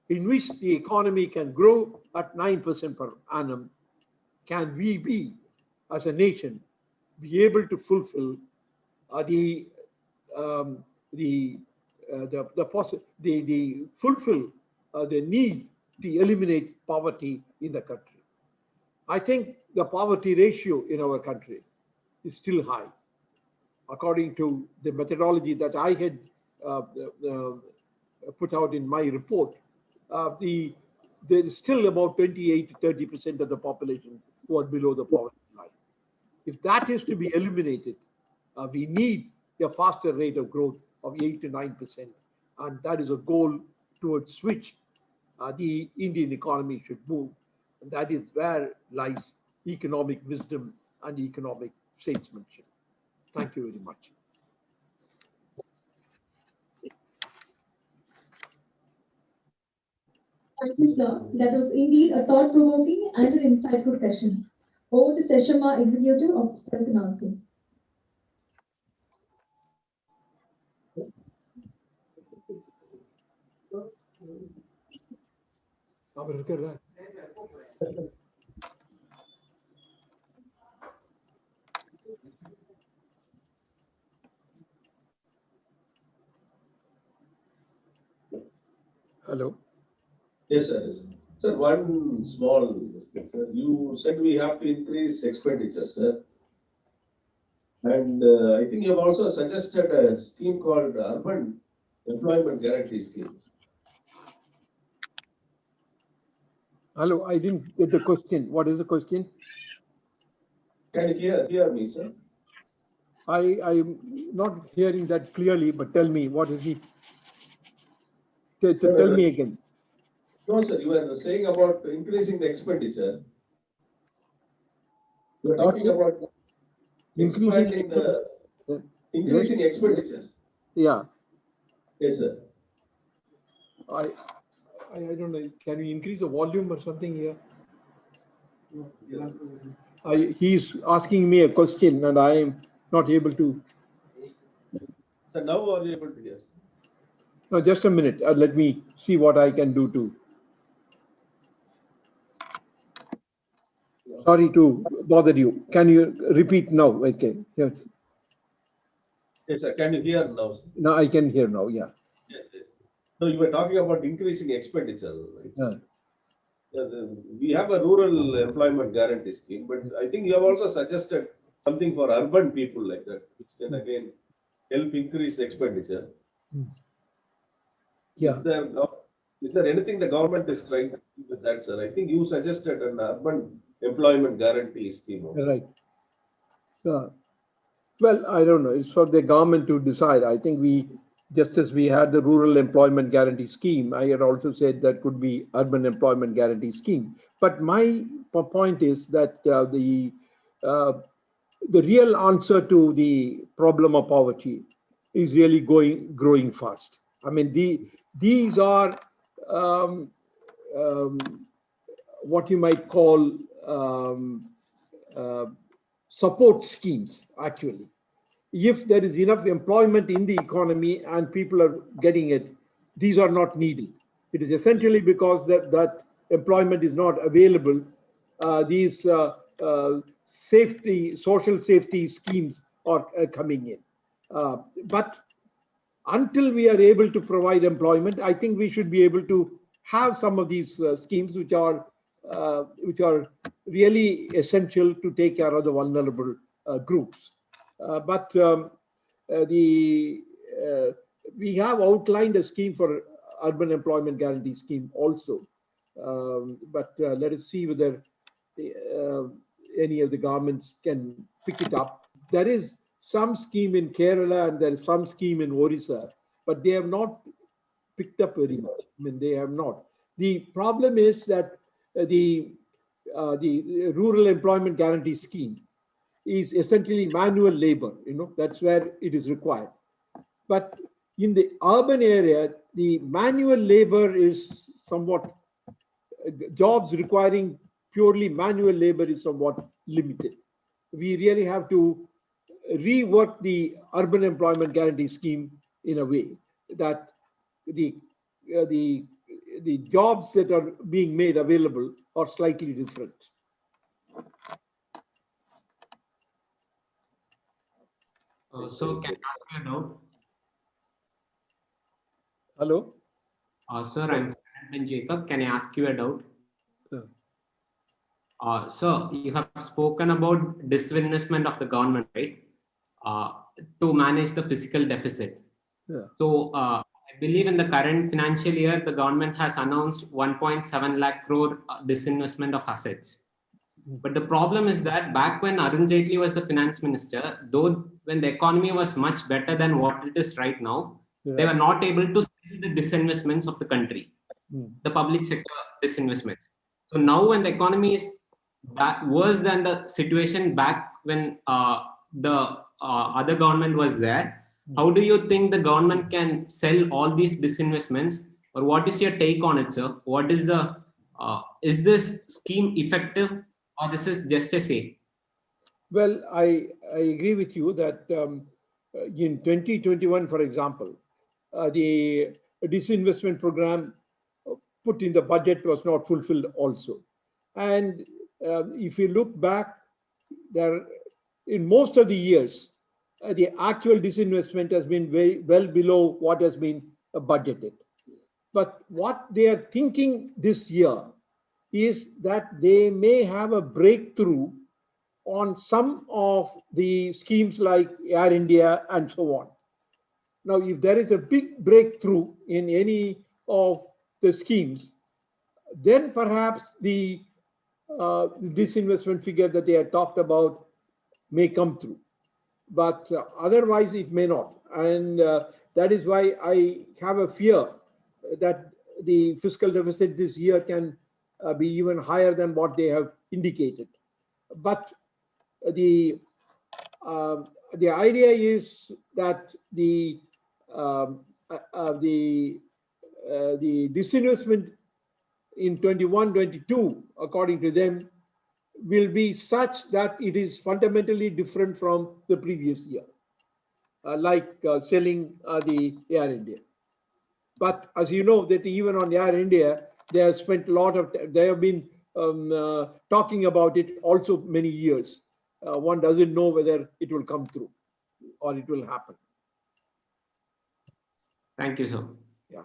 [SPEAKER 2] in which the economy can grow at 9% per annum can we be, as a nation, be able to fulfill the need to eliminate poverty in the country. I think the poverty ratio in our country is still high. According to the methodology that I had put out in my report, there is still about 28 to 30% of the population who are below the poverty line. If that is to be eliminated, we need a faster rate of growth of 8 to 9%. And that is a goal towards which the Indian economy should move. And that is where lies economic wisdom and economic statesmanship. Thank you very much.
[SPEAKER 3] Thank you, sir. That was indeed a thought-provoking and an insightful session. Over to Seshama, Executive of Self-Financing.
[SPEAKER 2] Hello.
[SPEAKER 1] Yes, sir. Sir, one small thing, sir. You said we have to increase expenditure, sir. And I think you have also suggested a scheme called Urban Employment Guarantee Scheme.
[SPEAKER 2] Hello, I didn't get the question. What is the question?
[SPEAKER 1] Can you hear me, sir?
[SPEAKER 2] I'm not hearing that clearly, but tell me, what is it? Tell me again.
[SPEAKER 1] No, sir, you were saying about increasing the expenditure. You were talking about increasing expenditure.
[SPEAKER 2] Yeah.
[SPEAKER 1] Yes, sir.
[SPEAKER 2] I don't know. Can we increase the volume or something here? He's asking me a question and I am not able to.
[SPEAKER 1] So now are you able to hear?
[SPEAKER 2] No, just a minute. Let me see what I can do too. Sorry to bother you. Can you repeat now? Okay. Yes.
[SPEAKER 1] Yes, sir. Can you hear now, sir?
[SPEAKER 2] No, I can hear now. Yeah.
[SPEAKER 1] Yes, yes. So you were talking about increasing expenditure. Right? We have a rural employment guarantee scheme, but I think you have also suggested something for urban people like that, which can again help increase expenditure.
[SPEAKER 2] Yeah.
[SPEAKER 1] Is there anything the government is trying to do with that, sir? I think you suggested an urban employment guarantee scheme also.
[SPEAKER 2] Right. Well, I don't know. It's for the government to decide. I think just as we had the rural employment guarantee scheme, I had also said that could be urban employment guarantee scheme. But my point is that the real answer to the problem of poverty is really growing fast. I mean, these are what you might call support schemes, actually. If there is enough employment in the economy and people are getting it, these are not needed. It is essentially because that employment is not available. These social safety schemes are coming in. But until we are able to provide employment, I think we should be able to have some of these schemes which are really essential to take care of the vulnerable groups. We have outlined a scheme for urban employment guarantee scheme also. Let us see whether any of the governments can pick it up. There is some scheme in Kerala and there is some scheme in Orissa, but they have not picked up very much. I mean, they have not. The problem is that the rural employment guarantee scheme is essentially manual labor. That's where it is required. But in the urban area, the manual labor is somewhat, jobs requiring purely manual labor is somewhat limited. We really have to rework the urban employment guarantee scheme in a way that the jobs that are being made available are slightly different.
[SPEAKER 5] So can I ask you a doubt?
[SPEAKER 2] Hello?
[SPEAKER 5] Sir, I'm Jacob. Can I ask you a doubt? Sir, you have spoken about disinvestment of the government, right? To manage the fiscal deficit.
[SPEAKER 2] Yeah.
[SPEAKER 5] So I believe in the current financial year, the government has announced 1.7 lakh crore disinvestment of assets. But the problem is that back when Arun Jaitley was the finance minister, though when the economy was much better than what it is right now, they were not able to see the disinvestments of the country, the public sector disinvestments. So now when the economy is worse than the situation back when the other government was there, how do you think the government can sell all these disinvestments Or what is your take on it, sir? What is the is this scheme effective, or this is just a say?
[SPEAKER 2] Well, I agree with you that in 2021, for example, the disinvestment program put in the budget was not fulfilled also. And if you look back, there in most of the years, the actual disinvestment has been very well below what has been budgeted. But what they are thinking this year is that they may have a breakthrough on some of the schemes like Air India and so on. Now, if there is a big breakthrough in any of the schemes, then perhaps the disinvestment figure that they had talked about may come through. But otherwise, it may not. And that is why I have a fear that the fiscal deficit this year can be even higher than what they have indicated. But the idea is that the disinvestment in 21-22, according to them, will be such that it is fundamentally different from the previous year, like selling the Air India. But as you know, that even on Air India, they have spent a lot of, they have been talking about it also many years. One doesn't know whether it will come through or it will happen.
[SPEAKER 5] Thank you, sir.
[SPEAKER 2] Yeah.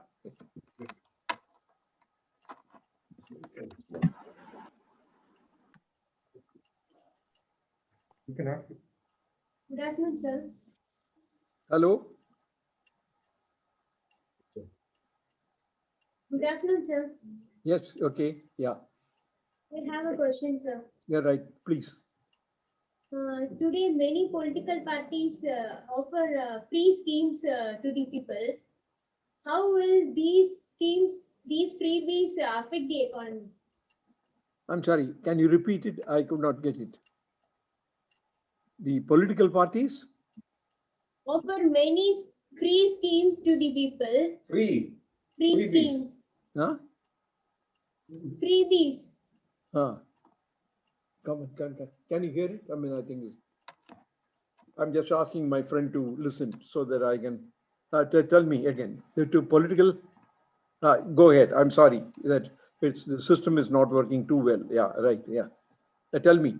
[SPEAKER 1] You can ask.
[SPEAKER 6] Good afternoon, sir.
[SPEAKER 2] Hello.
[SPEAKER 6] Good afternoon, sir.
[SPEAKER 2] Yes. Okay. Yeah.
[SPEAKER 6] I have a question, sir.
[SPEAKER 2] Yeah. Right. Please.
[SPEAKER 6] Today, many political parties offer free schemes to the people. How will these schemes, these freebies affect the economy?
[SPEAKER 2] I'm sorry. Can you repeat it? I could not get it. The political parties
[SPEAKER 6] offer many free schemes to the people.
[SPEAKER 1] Free.
[SPEAKER 6] Free
[SPEAKER 1] Freebies.
[SPEAKER 6] schemes.
[SPEAKER 2] Huh?
[SPEAKER 6] Freebies.
[SPEAKER 2] Huh. Can you hear it? I mean, I think I'm just asking my friend to listen so that I can tell me again. To political, go ahead. I'm sorry that the system is not working too well. Yeah, right. Yeah. Tell me.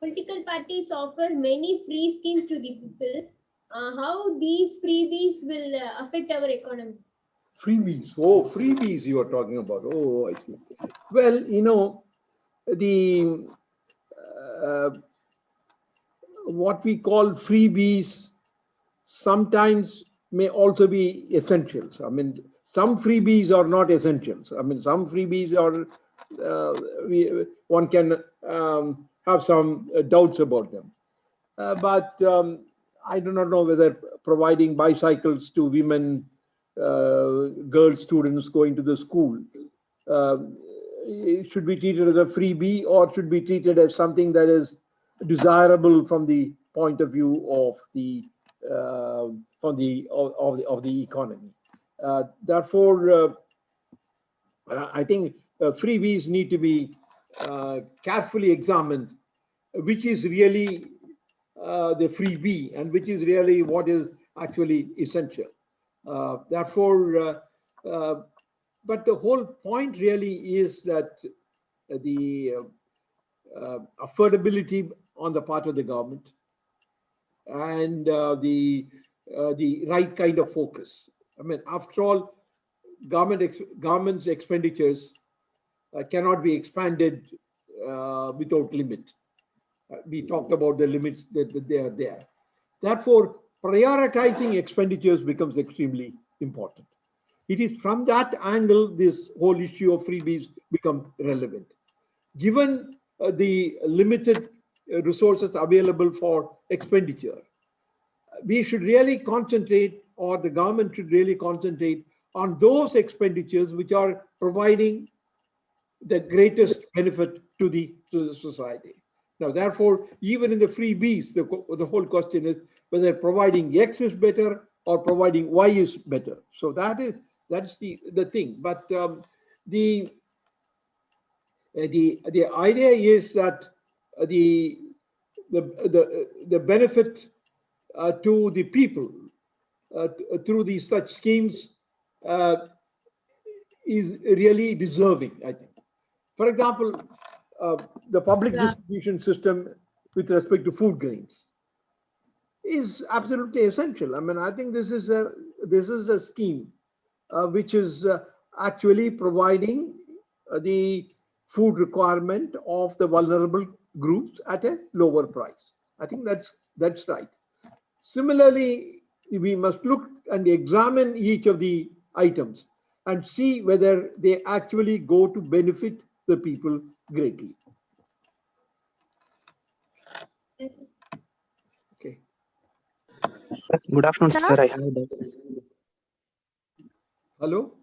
[SPEAKER 6] Political parties offer many free schemes to the people. How these freebies will affect our economy?
[SPEAKER 2] Freebies. Oh, freebies you are talking about. Oh, I see. Well, you know, the what we call freebies sometimes may also be essentials. I mean, some freebies are not essentials. I mean, some freebies are one can have some doubts about them. But I do not know whether providing bicycles to women, girl students going to the school, it should be treated as a freebie or should be treated as something that is desirable from the point of view of the economy. Therefore, I think freebies need to be carefully examined, which is really the freebie and which is really what is actually essential. Therefore, but the whole point really is that the affordability on the part of the government and the right kind of focus. I mean, after all, government's expenditures cannot be expanded without limit. We talked about the limits that they are there. Therefore, prioritizing expenditures becomes extremely important. It is from that angle this whole issue of freebies become relevant. Given the limited resources available for expenditure, we should really concentrate, or the government should really concentrate on those expenditures which are providing the greatest benefit to the society. Now, therefore, even in the freebies, the whole question is whether providing X is better or providing Y is better. So that is That's the thing. But the idea is that the benefit to the people through these such schemes is really deserving, I think. For example, the public distribution system with respect to food grains is absolutely essential. I mean, I think this is a scheme which is actually providing the food requirement of the vulnerable groups at a lower price. I think that's right. Similarly, we must look and examine each of the items and see whether they actually go to benefit the people greatly. Okay.
[SPEAKER 7] Good afternoon, sir. I have a doubt.
[SPEAKER 2] Hello?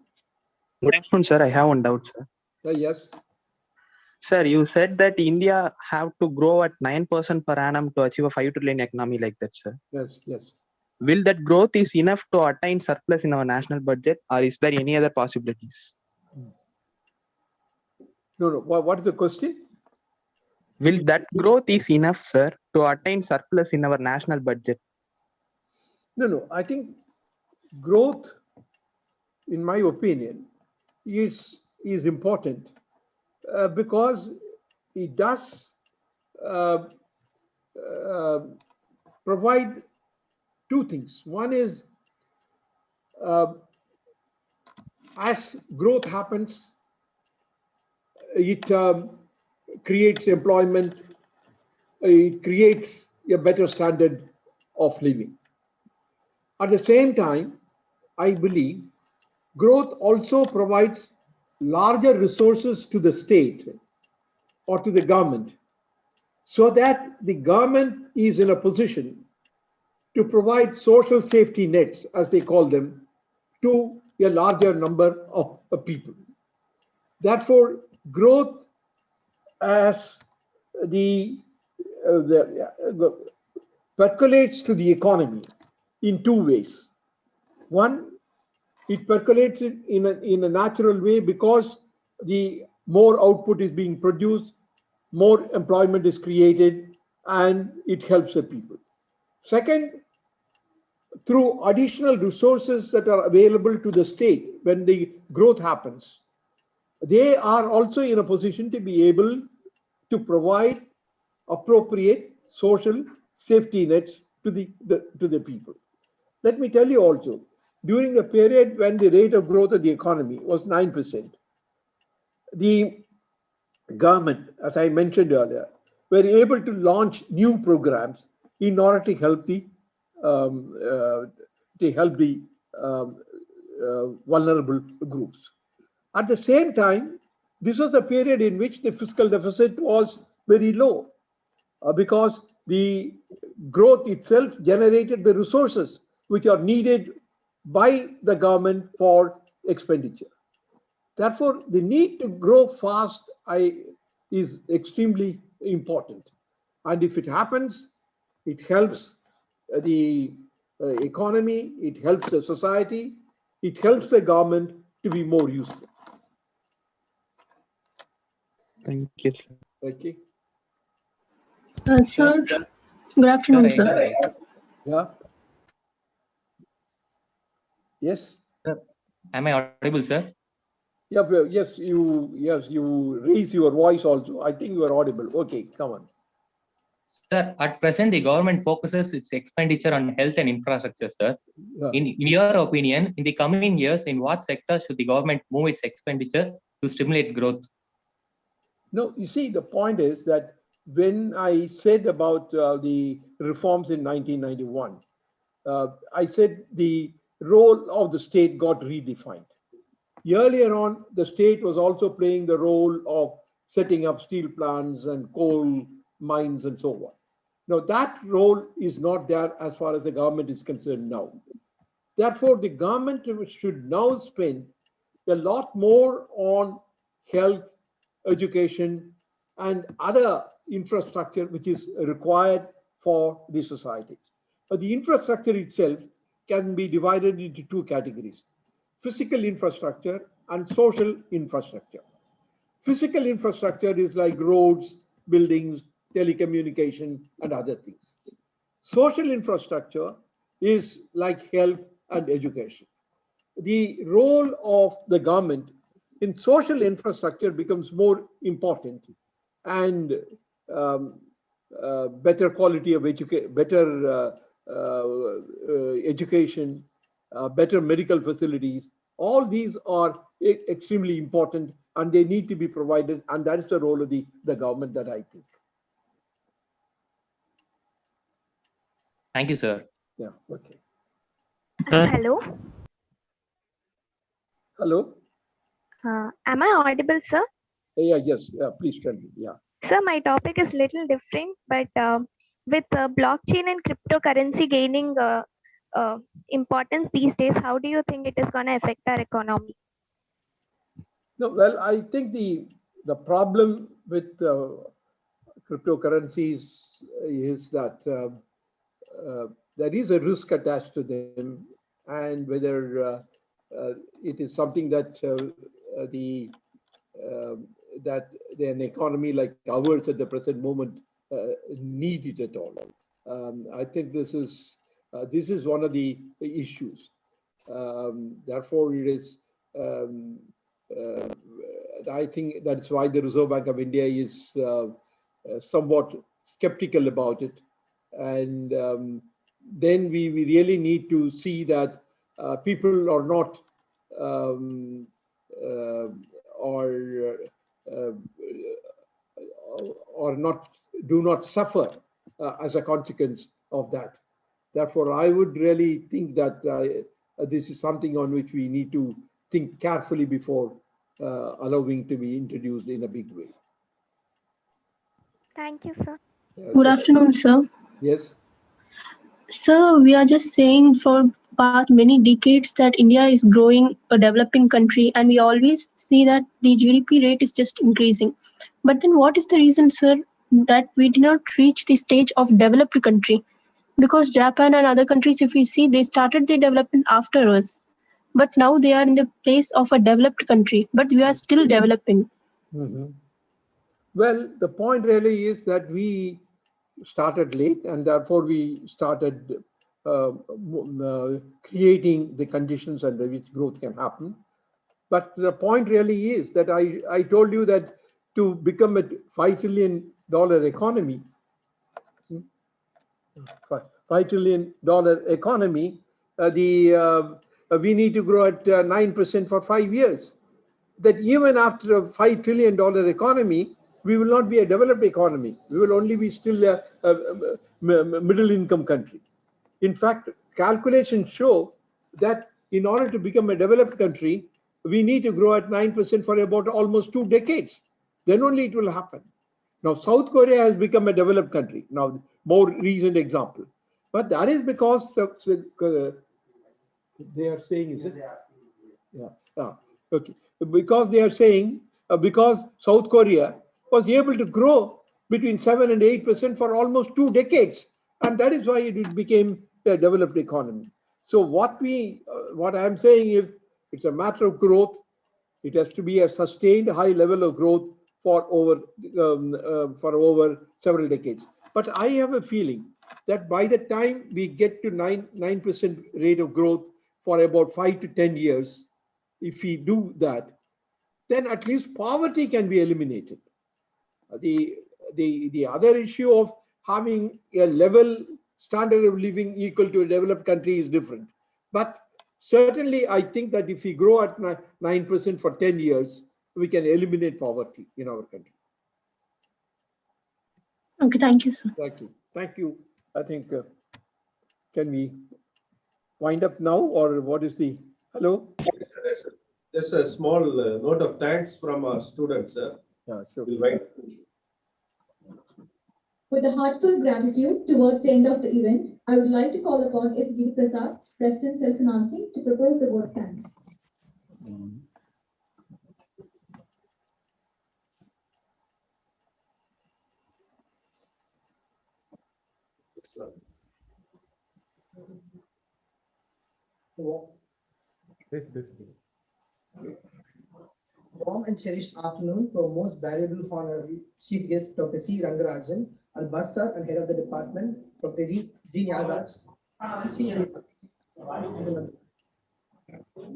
[SPEAKER 7] Good afternoon, sir. I have one doubt, sir.
[SPEAKER 2] Yes.
[SPEAKER 7] Sir, you said that India have to grow at 9% per annum to achieve a 5 trillion economy like that, sir.
[SPEAKER 2] Yes, yes.
[SPEAKER 7] Will that growth is enough to attain surplus in our national budget, or is there any other possibilities?
[SPEAKER 2] No. What is the question?
[SPEAKER 7] Will that growth is enough, sir, to attain surplus in our national budget?
[SPEAKER 2] No. I think growth, in my opinion, is important because it does provide two things. One is as growth happens, it creates employment, it creates a better standard of living. At the same time, I believe growth also provides larger resources to the state or to the government so that the government is in a position to provide social safety nets, as they call them, to a larger number of people. Therefore, growth as percolates to the economy in two ways. One, it percolates in a natural way because the more output is being produced, more employment is created, and it helps the people. Second, through additional resources that are available to the state when the growth happens, they are also in a position to be able to provide appropriate social safety nets to the people. Let me tell you also, during the period when the rate of growth of the economy was 9%, the government, as I mentioned earlier, were able to launch new programs in order to help the vulnerable groups. At the same time, this was a period in which the fiscal deficit was very low because the growth itself generated the resources which are needed by the government for expenditure. Therefore, the need to grow fast is extremely important. And if it happens, it helps the economy, it helps the society, it helps the government to be more useful.
[SPEAKER 7] Thank you, sir.
[SPEAKER 2] Okay.
[SPEAKER 8] Sir, good afternoon, sir.
[SPEAKER 2] Yeah. Yes.
[SPEAKER 9] Sir, am I audible, sir?
[SPEAKER 2] Yeah. Yes. You raise your voice also. I think you are audible. Okay. Come on.
[SPEAKER 9] Sir, at present, the government focuses its expenditure on health and infrastructure, sir.
[SPEAKER 2] Yeah.
[SPEAKER 9] In your opinion, in the coming years, in what sector should the government move its expenditure to stimulate growth?
[SPEAKER 2] No, you see, the point is that when I said about the reforms in 1991, I said the role of the state got redefined. Earlier on, the state was also playing the role of setting up steel plants and coal mines and so on. Now, that role is not there as far as the government is concerned now. Therefore, the government should now spend a lot more on health, education, and other infrastructure which is required for the society. But the infrastructure itself can be divided into two categories. physical infrastructure and social infrastructure. Physical infrastructure is like roads, buildings, telecommunication, and other things. Social infrastructure is like health and education. The role of the government in social infrastructure becomes more important, and better quality of education, better education, better medical facilities. All these are extremely important, and they need to be provided, and that is the role of the government, that I think.
[SPEAKER 9] Thank you, sir.
[SPEAKER 2] Yeah, okay.
[SPEAKER 10] Hello.
[SPEAKER 2] Hello.
[SPEAKER 10] Am I audible, sir?
[SPEAKER 2] Yeah, yes, please tell me. Yeah.
[SPEAKER 10] Sir, my topic is little different, but with blockchain and cryptocurrency gaining importance these days, how do you think it is going to affect our economy?
[SPEAKER 2] No, well, I think the problem with cryptocurrencies is that there is a risk attached to them, and whether it is something that that an economy like ours at the present moment need it at all. I think this is one of the issues. Therefore, it is. I think that's why the Reserve Bank of India is somewhat skeptical about it, and then we really need to see that people are not or not do not suffer as a consequence of that. Therefore, I would really think that this is something on which we need to think carefully before allowing to be introduced in a big way.
[SPEAKER 10] Thank you, sir.
[SPEAKER 8] Good afternoon, sir.
[SPEAKER 2] Yes.
[SPEAKER 8] Sir, we are just saying for past many decades that India is growing a developing country, and we always see that the GDP rate is just increasing. But then what is the reason, sir, that we did not reach the stage of developed country? Because Japan and other countries, if we see, they started their development after us. But now they are in the place of a developed country, but we are still developing.
[SPEAKER 2] Mm-hmm. Well, the point really is that we started late, and therefore we started creating the conditions under which growth can happen. But the point really is that I told you that to become a $5 trillion economy, $5 trillion economy, we need to grow at 9% for 5 years. That even after a $5 trillion economy, we will not be a developed economy. We will only be still a middle income country. In fact, calculations show that in order to become a developed country, we need to grow at 9% for about almost 2 decades. Then only it will happen. Now, South Korea has become a developed country. Now, more recent example. But that is because they are saying, is it? Yeah. Okay. Because they are saying, because South Korea was able to grow between 7 and 8% for almost 2 decades. And that is why it became a developed economy. So what I'm saying is, it's a matter of growth. It has to be a sustained high level of growth for over several decades. But I have a feeling that by the time we get to 9% rate of growth for about 5 to 10 years, if we do that, then at least poverty can be eliminated. The other issue of having a level standard of living equal to a developed country is different. But certainly, I think that if we grow at 9% for 10 years, we can eliminate poverty in our country.
[SPEAKER 8] Okay, thank you, sir.
[SPEAKER 2] Thank you. I think, can we wind up now, or what is the, hello?
[SPEAKER 1] Yes, just a small note of thanks from our students, sir.
[SPEAKER 2] Yeah, so
[SPEAKER 1] we'll write.
[SPEAKER 3] With a heartfelt gratitude towards the end of the event, I would like to call upon Giri Prasad, President Self-Financing, to propose the vote of thanks.
[SPEAKER 11] Warm and cherished afternoon to our most valuable honorary Chief Guest, Dr. C.Gnanarajan, and Bursar and Head of the Department, Dr. G.Gnanaraj.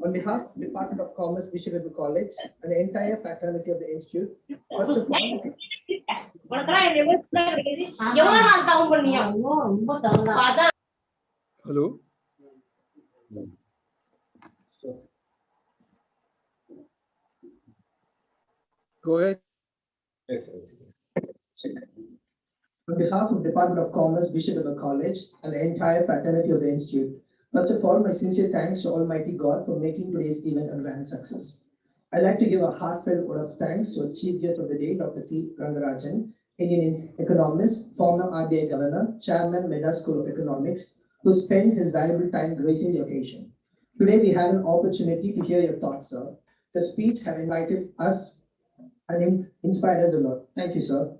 [SPEAKER 11] On behalf of the Department of Commerce, Bishop College, and the entire fraternity of the Institute, first of all,
[SPEAKER 2] Hello. Go ahead.
[SPEAKER 1] Yes,
[SPEAKER 11] on behalf of Department of Commerce, Bishop College, and the entire fraternity of the Institute, first of all, my sincere thanks to Almighty God for making today's event a grand success. I'd like to give a heartfelt word of thanks to our Chief Guest of the Day, Dr. C.Gnanarajan, Indian economist, former RBI Governor, Chairman, Meera School of Economics, who spent his valuable time gracing the occasion. Today, we have an opportunity to hear your thoughts, sir. The speech have enlightened us and inspired us a lot. Thank you, sir.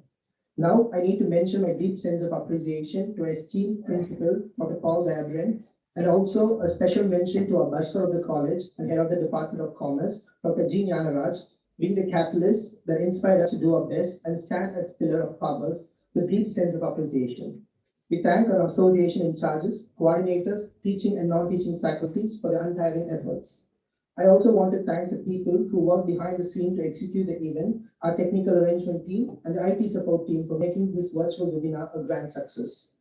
[SPEAKER 11] Now, I need to mention my deep sense of appreciation to our esteemed principal, Dr. Paul Labran, and also a special mention to our Bursar of the college and head of the Department of Commerce, Dr. G.Gnanaraj, being the catalyst that inspired us to do our best and stand as a pillar of power with deep sense of appreciation. We thank our association in charges, coordinators, teaching and non-teaching faculties for their untiring efforts. I also want to thank the people who work behind the scene to execute the event, our technical arrangement team, and the IT support team for making this virtual webinar a grand success.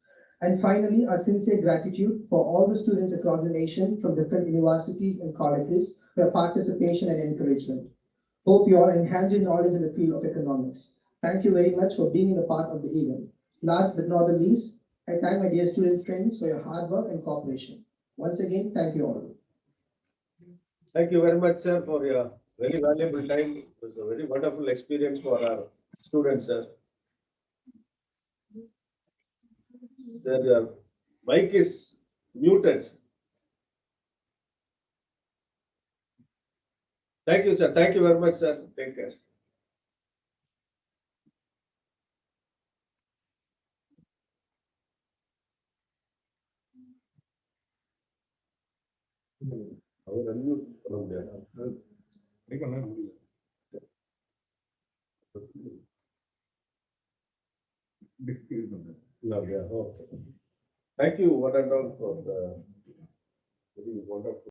[SPEAKER 11] And finally, our sincere gratitude for all the students across the nation from different universities and colleges for your participation and encouragement. Hope you all enhance your knowledge in the field of economics. Thank you very much for being a part of the event. Last but not the least, I thank my dear student friends for your hard work and cooperation. Once again, thank you all.
[SPEAKER 1] Thank you very much, sir, for your very valuable time. It was a very wonderful experience for our students, sir. Sir, your mic is muted. Thank you, sir. Thank you very much, sir. Take care. I will unmute from there. No, yeah, okay. Thank you, one and all, for the very wonderful.